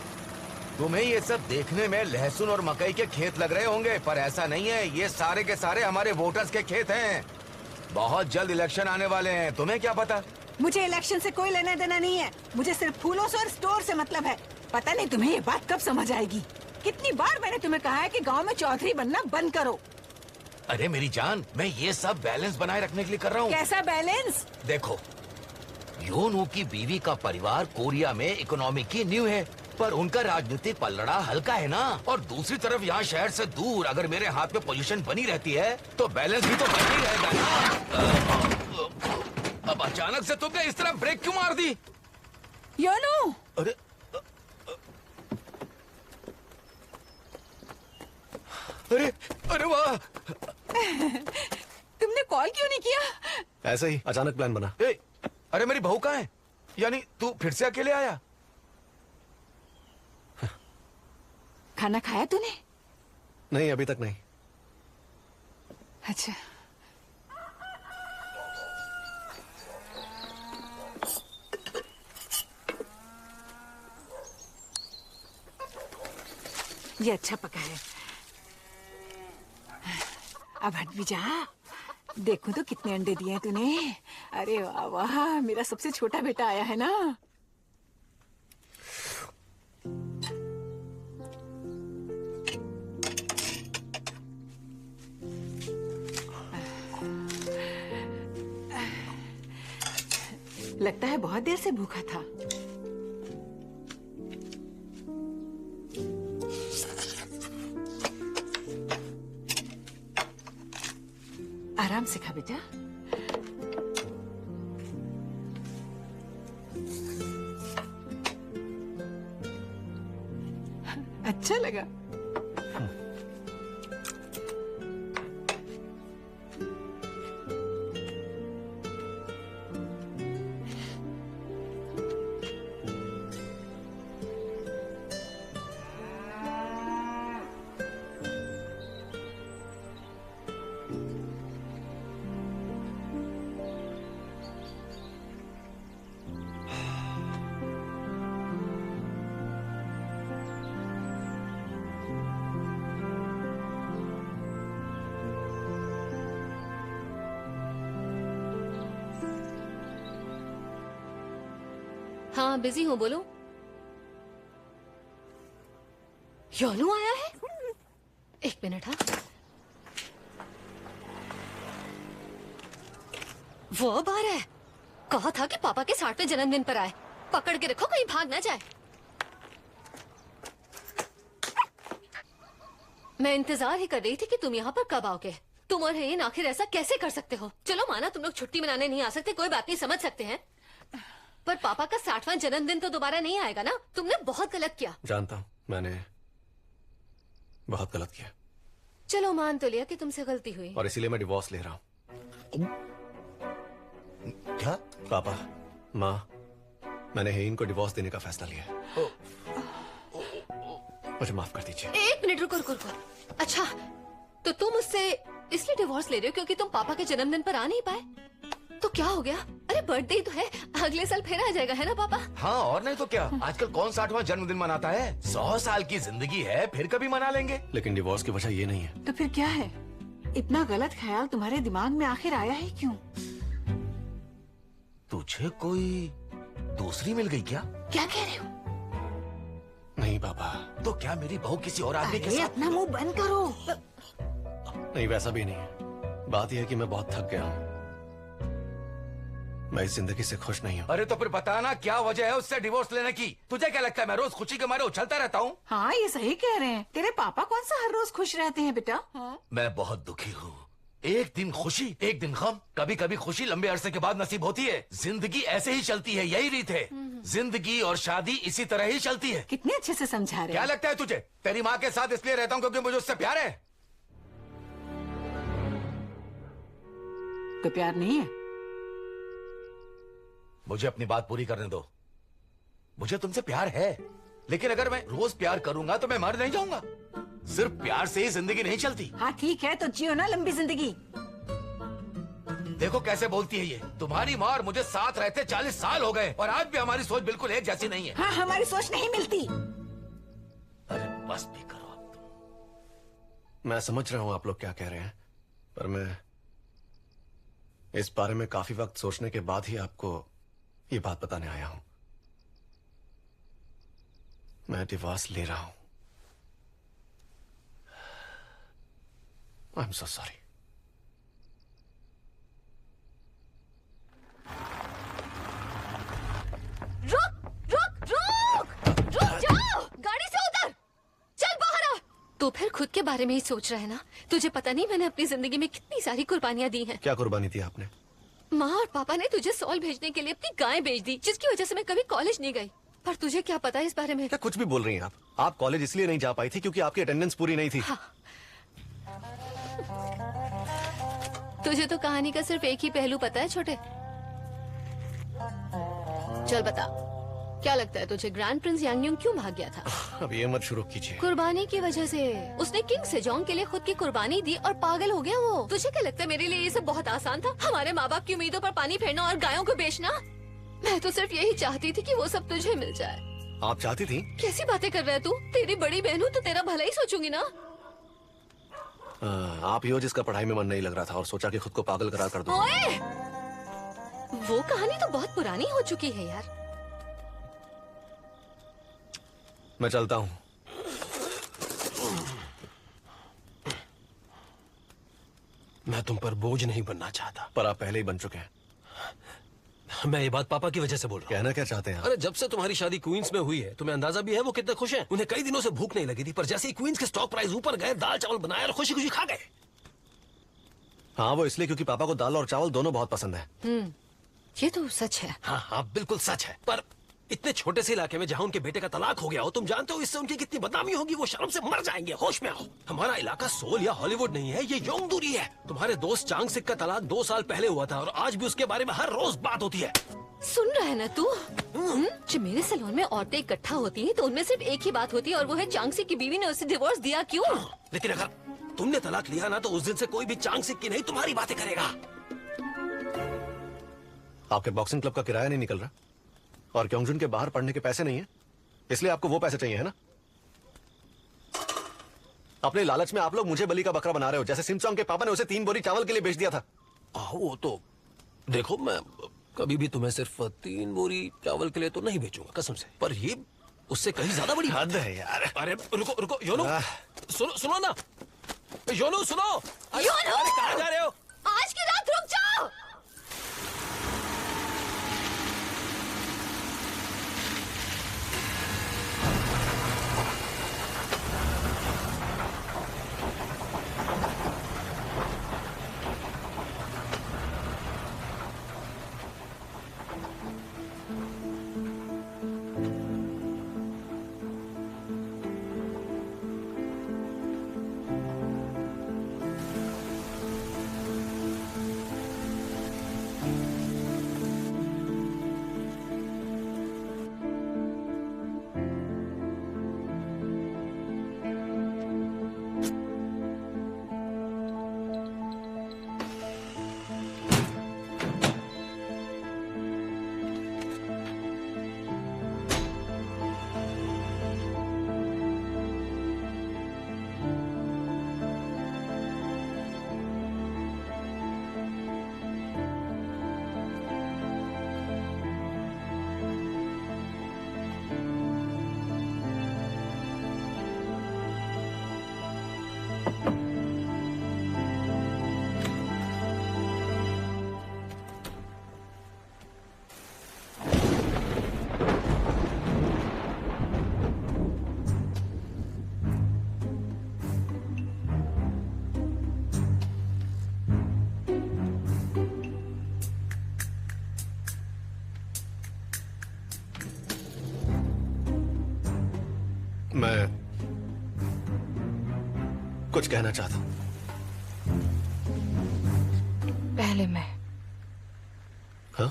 Speaker 20: तुम्हें ये सब देखने में लहसुन और मकई के खेत लग रहे होंगे, पर ऐसा नहीं है। ये सारे के सारे हमारे वोटर्स के खेत हैं। बहुत जल्द इलेक्शन आने वाले हैं, तुम्हें क्या पता?
Speaker 21: मुझे इलेक्शन से कोई लेना देना नहीं है। मुझे सिर्फ फूलों से और स्टोर से मतलब है। पता नहीं तुम्हें ये बात कब समझ आएगी। कितनी बार मैंने तुम्हें कहा है कि गांव में चौधरी बनना बंद करो।
Speaker 20: अरे मेरी जान, मैं ये सब बैलेंस बनाए रखने के लिए कर रहा हूँ।
Speaker 21: कैसा बैलेंस?
Speaker 20: देखो, योनू की बीवी का परिवार कोरिया में इकोनॉमी की नींव है, पर उनका राजनीतिक पलड़ा हल्का है ना। और दूसरी तरफ यहाँ शहर से दूर अगर मेरे हाथ में पोजीशन बनी रहती है तो बैलेंस भी तो बना ही रहेगा ना। अब अचानक से तुमने इस तरह ब्रेक क्यों मार दी?
Speaker 21: योनू!
Speaker 20: अरे अरे अरे वाह!
Speaker 21: तुमने कॉल क्यों नहीं किया?
Speaker 1: ऐसे ही अचानक प्लान बना।
Speaker 20: अरे मेरी बहू कहाँ है? यानी तू फिर से अकेले आया?
Speaker 21: खाना खाया तूने?
Speaker 1: नहीं, अभी तक नहीं।
Speaker 21: अच्छा। ये अच्छा पका है। अब हट भी जा। देखूं तो कितने अंडे दिए हैं तूने। अरे वाह वाह, मेरा सबसे छोटा बेटा आया है ना। लगता है बहुत देर से भूखा था। आराम से खा बेटा। अच्छा लगा।
Speaker 18: हाँ बिजी हूँ, बोलो। योनू आया है? एक मिनट। हाँ, वो अब आ रहा है। कहा था कि पापा के 60वें जन्मदिन पर आए। पकड़ के रखो, कहीं भाग ना जाए। मैं इंतजार ही कर रही थी कि तुम यहाँ पर कब आओगे। तुम और हेन आखिर ऐसा कैसे कर सकते हो? चलो माना तुम लोग छुट्टी मनाने नहीं आ सकते, कोई बात नहीं, समझ सकते हैं। पर पापा का 60वां जन्मदिन तो दोबारा नहीं आएगा ना? तुमने बहुत गलत किया।
Speaker 1: जानता हूँ, मैंने बहुत गलत किया।
Speaker 18: चलो मान तो लिया कि तुमसे गलती हुई।
Speaker 1: और इसीलिए मैं डिवोर्स ले रहा हूँ।
Speaker 20: क्या?
Speaker 1: पापा, माँ, मैंने हेन को डिवोर्स देने का फैसला लिया है। मुझे माफ कर दीजिए।
Speaker 18: एक मिनट, रुको रुको रुको। अच्छा, तो तुम उससे इसलिए डिवोर्स ले रहे हो क्योंकि तुम पापा के जन्मदिन पर आ नहीं पाए? तो क्या हो गया? अरे बर्थडे तो है, अगले साल फिर आ जाएगा, है ना पापा?
Speaker 20: हाँ, और नहीं तो क्या। आजकल कौन 60वां जन्मदिन मनाता है? 100 साल की जिंदगी है, फिर कभी मना लेंगे।
Speaker 1: लेकिन डिवोर्स की वजह ये नहीं है।
Speaker 21: तो फिर क्या है? इतना गलत ख्याल तुम्हारे दिमाग में आखिर आया है क्यों?
Speaker 20: तुझे कोई दूसरी मिल गई क्या?
Speaker 21: क्या कह रहे हो?
Speaker 1: नहीं पापा।
Speaker 20: तो क्या मेरी बहू किसी और आदमी के
Speaker 21: अरे
Speaker 20: साथ?
Speaker 21: अपना मुंह बंद करो।
Speaker 1: नहीं, वैसा भी नहीं है। बात यह है कि मैं बहुत थक गया हूँ। मैं इस जिंदगी से खुश नहीं हूँ।
Speaker 20: अरे तो फिर बताना क्या वजह है उससे डिवोर्स लेने की? तुझे क्या लगता है मैं रोज खुशी के मारे उछलता रहता हूँ?
Speaker 21: हाँ, ये सही कह रहे हैं। तेरे पापा कौन सा हर रोज खुश रहते हैं बेटा? हाँ?
Speaker 20: मैं बहुत दुखी हूँ। एक दिन खुशी, एक दिन गम। कभी कभी खुशी लंबे अरसे के बाद नसीब होती है। जिंदगी ऐसे ही चलती है, यही रीत है। जिंदगी और शादी इसी तरह ही चलती है।
Speaker 21: कितने अच्छे से समझा रहे
Speaker 20: क्या
Speaker 21: हैं।
Speaker 20: लगता है तुझे? तेरी माँ के साथ इसलिए रहता हूँ क्योंकि मुझे उससे प्यार है।
Speaker 21: तो प्यार नहीं है?
Speaker 20: मुझे अपनी बात पूरी करने दो। मुझे तुमसे प्यार है, लेकिन अगर मैं रोज प्यार करूंगा तो मैं मर नहीं जाऊंगा। सिर्फ प्यार से ही जिंदगी नहीं चलती।
Speaker 21: हाँ ठीक है, तो जियो ना लंबी जिंदगी।
Speaker 20: देखो कैसे बोलती है ये। तुम्हारी माँ और मुझे साथ रहते 40 साल हो गए और आज भी हमारी सोच बिल्कुल एक जैसी नहीं है।
Speaker 21: हाँ, हमारी सोच नहीं मिलती।
Speaker 20: अरे बस भी करो अब तुम।
Speaker 1: मैं समझ रहा हूँ आप लोग क्या कह रहे हैं, पर मैं इस बारे में काफी वक्त सोचने के बाद ही आपको ये बात बताने आया हूं। मैं डिवोर्स ले रहा हूं। I am so sorry.
Speaker 18: रुक रुक रुक रुक जाओ, गाड़ी से उतर, चल बाहर आ। तो फिर खुद के बारे में ही सोच रहा है ना? तुझे पता नहीं मैंने अपनी जिंदगी में कितनी सारी कुर्बानियां दी हैं।
Speaker 1: क्या कुर्बानी दी आपने?
Speaker 18: माँ और पापा ने तुझे सॉल भेजने के लिए अपनी गाय बेच दी, जिसकी वजह से मैं कभी कॉलेज नहीं गई। पर तुझे क्या पता है इस बारे में?
Speaker 1: क्या कुछ भी बोल रही हैं आप? आप कॉलेज इसलिए नहीं जा पाई थी क्योंकि आपकी अटेंडेंस पूरी नहीं थी।
Speaker 18: हाँ। तुझे तो कहानी का सिर्फ एक ही पहलू पता है छोटे। चल बता, क्या लगता है तुझे ग्रैंड प्रिंस यांगन्यूंग क्यों भाग गया था?
Speaker 1: अब ये मत शुरू कीजिए।
Speaker 18: कुर्बानी की वजह से। उसने किंग सेजोंग के लिए खुद की कुर्बानी दी और पागल हो गया वो। तुझे क्या लगता है मेरे लिए ये सब बहुत आसान था? हमारे माँ बाप की उम्मीदों पर पानी फेरना और गायों को बेचना? मैं तो सिर्फ यही चाहती थी कि वो सब तुझे मिल जाए।
Speaker 1: आप चाहती थी?
Speaker 18: कैसी बातें कर रहा है तू? तेरी बड़ी बहन हूँ तो तेरा भला ही सोचूंगी ना।
Speaker 1: आप ही हो जिसका पढ़ाई में मन नहीं लग रहा था और सोचा कि खुद को पागल करार कर दो।
Speaker 18: ओए! वो कहानी तो बहुत पुरानी हो चुकी है यार।
Speaker 1: मैं चलता हूँ।
Speaker 12: मैं तुम पर बोझ नहीं बनना चाहता,
Speaker 1: पर आप पहले ही बन चुके हैं।
Speaker 12: मैं ये बात पापा की वजह से बोल रहा हूँ।
Speaker 1: कहना क्या चाहते हैं?
Speaker 12: अरे जब से तुम्हारी शादी क्वींस में हुई है, तुम्हें अंदाजा भी है वो कितने खुश हैं। उन्हें कई दिनों से भूख नहीं लगी थी, पर जैसे ही क्वींस के स्टॉक प्राइस ऊपर गए, दाल चावल बनाए और खुशी खुशी खा गए।
Speaker 1: हाँ, वो इसलिए क्योंकि पापा को दाल और चावल दोनों बहुत पसंद है।
Speaker 18: ये तो सच है।
Speaker 12: हाँ हाँ बिल्कुल सच है, पर इतने छोटे से इलाके में जहाँ उनके बेटे का तलाक हो गया हो, तुम जानते हो इससे उनकी कितनी बदनामी होगी। वो शर्म से मर जाएंगे। होश में आओ। हमारा इलाका सोल या हॉलीवुड नहीं है, ये योंगदुरी है। तुम्हारे दोस्त चांग सिक का तलाक 2 साल पहले हुआ था और आज भी उसके बारे में हर रोज बात होती है।
Speaker 18: सुन रहा है ना तू? जब मेरे सैलून में औरतें इकट्ठा होती हैं तो उनमें सिर्फ एक ही बात होती है और वो है चांग सिक की बीवी ने उसे डिवोर्स दिया क्यों?
Speaker 12: लेकिन अगर तुमने तलाक लिया ना तो उस दिन से कोई भी चांग सिक की नहीं तुम्हारी बातें करेगा।
Speaker 1: आपके बॉक्सिंग क्लब का किराया नहीं निकल रहा और क्योंगजुन के बाहर पढ़ने के पैसे नहीं है, इसलिए आपको वो पैसे चाहिए है ना? अपने लालच में आप लोग मुझे बलि का बकरा बना रहे हो, जैसे सिमसोंग के पापा ने उसे 3 बोरी चावल के लिए बेच दिया था।
Speaker 12: वो तो देखो, मैं कभी भी तुम्हें सिर्फ 3 बोरी चावल के लिए तो नहीं बेचूंगा कसम से, पर ये उससे कहीं ज्यादा बड़ी
Speaker 1: हद है यार।
Speaker 12: अरे रुको रुको योनो, सुनो ना योनो, सुनो।
Speaker 18: योनो!
Speaker 12: अरे कहाँ जा रहे हो?
Speaker 18: आज की रात रुक जाओ।
Speaker 1: मैं कुछ कहना चाहता हूं।
Speaker 2: पहले मैं।
Speaker 1: हाँ?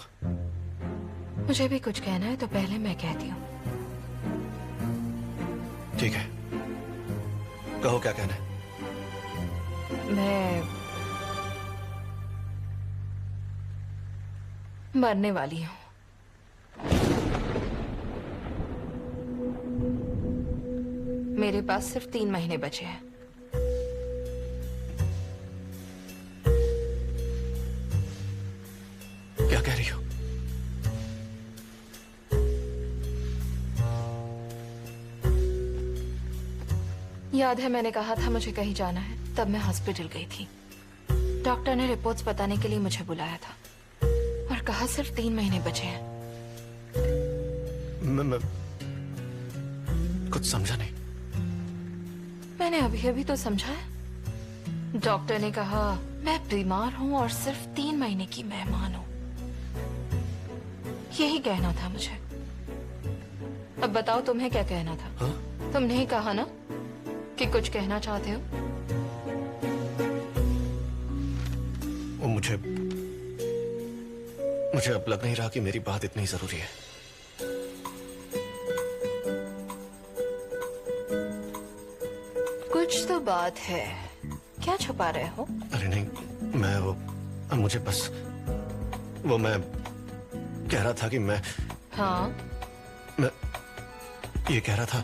Speaker 2: मुझे भी कुछ कहना है तो पहले मैं कहती हूँ।
Speaker 1: ठीक है, कहो क्या कहना है।
Speaker 2: मैं मरने वाली हूँ। मेरे पास सिर्फ 3 महीने बचे हैं।
Speaker 1: क्या कह रही हो?
Speaker 2: याद है मैंने कहा था मुझे कहीं जाना है, तब मैं हॉस्पिटल गई थी। डॉक्टर ने रिपोर्ट्स बताने के लिए मुझे बुलाया था और कहा सिर्फ 3 महीने बचे हैं।
Speaker 1: मैं कुछ समझा नहीं।
Speaker 2: मैंने अभी अभी तो समझा है। डॉक्टर ने कहा मैं बीमार हूँ और सिर्फ 3 महीने की मेहमान हूँ। यही कहना था मुझे। अब बताओ तुम्हें क्या कहना था?
Speaker 1: हाँ?
Speaker 2: तुमने ही कहा ना कि कुछ कहना चाहते हो।
Speaker 1: वो मुझे अब लग नहीं रहा कि मेरी बात इतनी जरूरी है।
Speaker 2: कुछ तो बात है, क्या छुपा रहे हो?
Speaker 1: अरे नहीं, मैं वो मुझे बस वो मैं कह रहा था कि मैं ये कह रहा था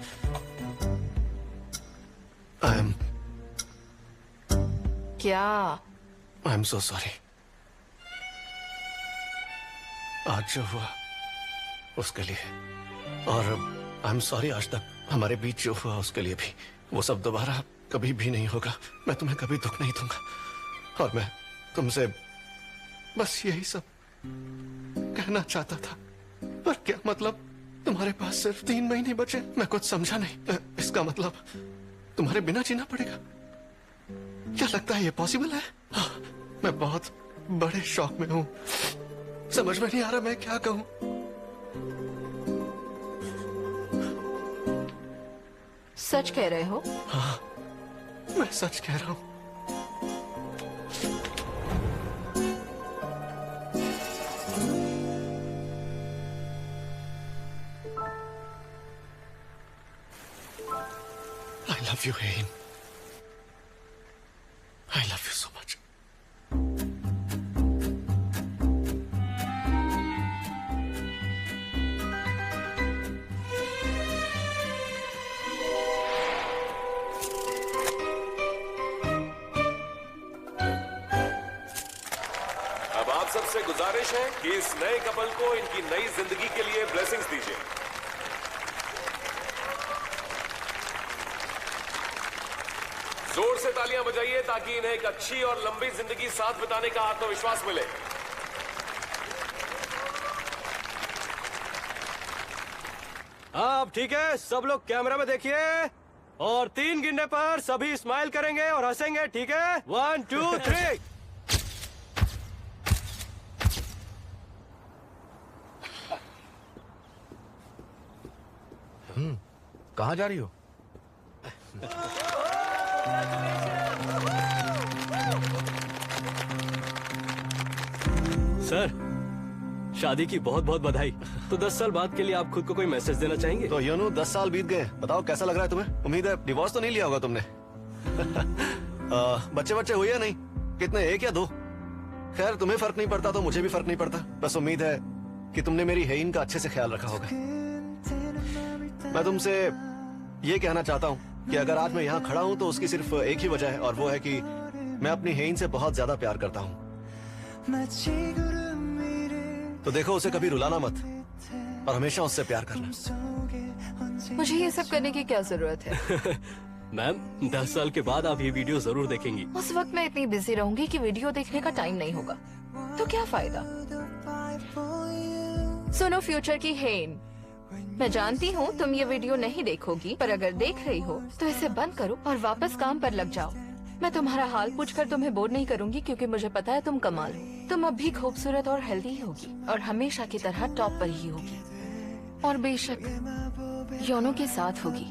Speaker 1: आई एम सो सॉरी। आज जो हुआ उसके लिए, और आई एम सॉरी आज तक हमारे बीच जो हुआ उसके लिए भी। वो सब दोबारा कभी भी नहीं होगा। मैं तुम्हें कभी दुख नहीं दूंगा और मैं तुमसे बस यही सब कहना चाहता था। पर क्या मतलब, तुम्हारे पास सिर्फ 3 महीने बचे? मैं कुछ समझा नहीं। इसका मतलब तुम्हारे बिना जीना पड़ेगा? क्या लगता है ये पॉसिबल है? मैं बहुत बड़े शौक में हूं, समझ में नहीं आ रहा मैं क्या कहूं।
Speaker 2: सच कह रहे हो?
Speaker 1: हाँ, मैं सच कह रहा हूं। I love you, Hein. I love you so much.
Speaker 19: अब आप सबसे गुजारिश है कि इस नए कपल को इनकी नई जिंदगी के लिए ब्लेसिंग्स दीजिए। जोर से तालियां बजाइए ताकि इन्हें एक अच्छी और लंबी जिंदगी साथ बिताने का आत्मविश्वास मिले।
Speaker 9: अब ठीक है, सब लोग कैमरा में देखिए और 3 गिनने पर सभी स्माइल करेंगे और हंसेंगे, ठीक है? 1 2 3।
Speaker 20: कहाँ जा रही हो?
Speaker 9: सर, शादी की बहुत बहुत बधाई। तो 10 साल बाद के लिए आप खुद को कोई मैसेज देना चाहेंगे?
Speaker 1: तो यूनू 10 साल बीत गए, बताओ कैसा लग रहा है तुम्हें? उम्मीद है डिवोर्स तो नहीं लिया होगा तुमने। बच्चे हुए या नहीं? कितने, 1 या 2? खैर तुम्हें फर्क नहीं पड़ता तो मुझे भी फर्क नहीं पड़ता। बस उम्मीद है कि तुमने मेरी हेइन का अच्छे से ख्याल रखा होगा। मैं तुमसे ये कहना चाहता हूँ कि अगर आज मैं यहाँ खड़ा हूँ तो उसकी सिर्फ एक ही वजह है, और वो है कि मैं अपनी हेइन से बहुत ज्यादा प्यार करता हूँ। तो देखो, उसे कभी रुलाना मत और हमेशा उससे प्यार करना।
Speaker 2: मुझे ये सब करने की क्या जरूरत है?
Speaker 9: मैम, 10 साल के बाद आप ये वीडियो जरूर देखेंगी।
Speaker 2: उस वक्त मैं इतनी बिजी रहूंगी कि वीडियो देखने का टाइम नहीं होगा, तो क्या फायदा। सुनो फ्यूचर की हेन, मैं जानती हूँ तुम ये वीडियो नहीं देखोगी, पर अगर देख रही हो तो इसे बंद करो और वापस काम पर लग जाओ। मैं तुम्हारा हाल पूछकर तुम्हें बोर नहीं करूंगी, क्योंकि मुझे पता है तुम कमाल हो। तुम अब भी खूबसूरत और हेल्दी होगी और हमेशा की तरह टॉप पर ही होगी, और बेशक योनो के साथ होगी।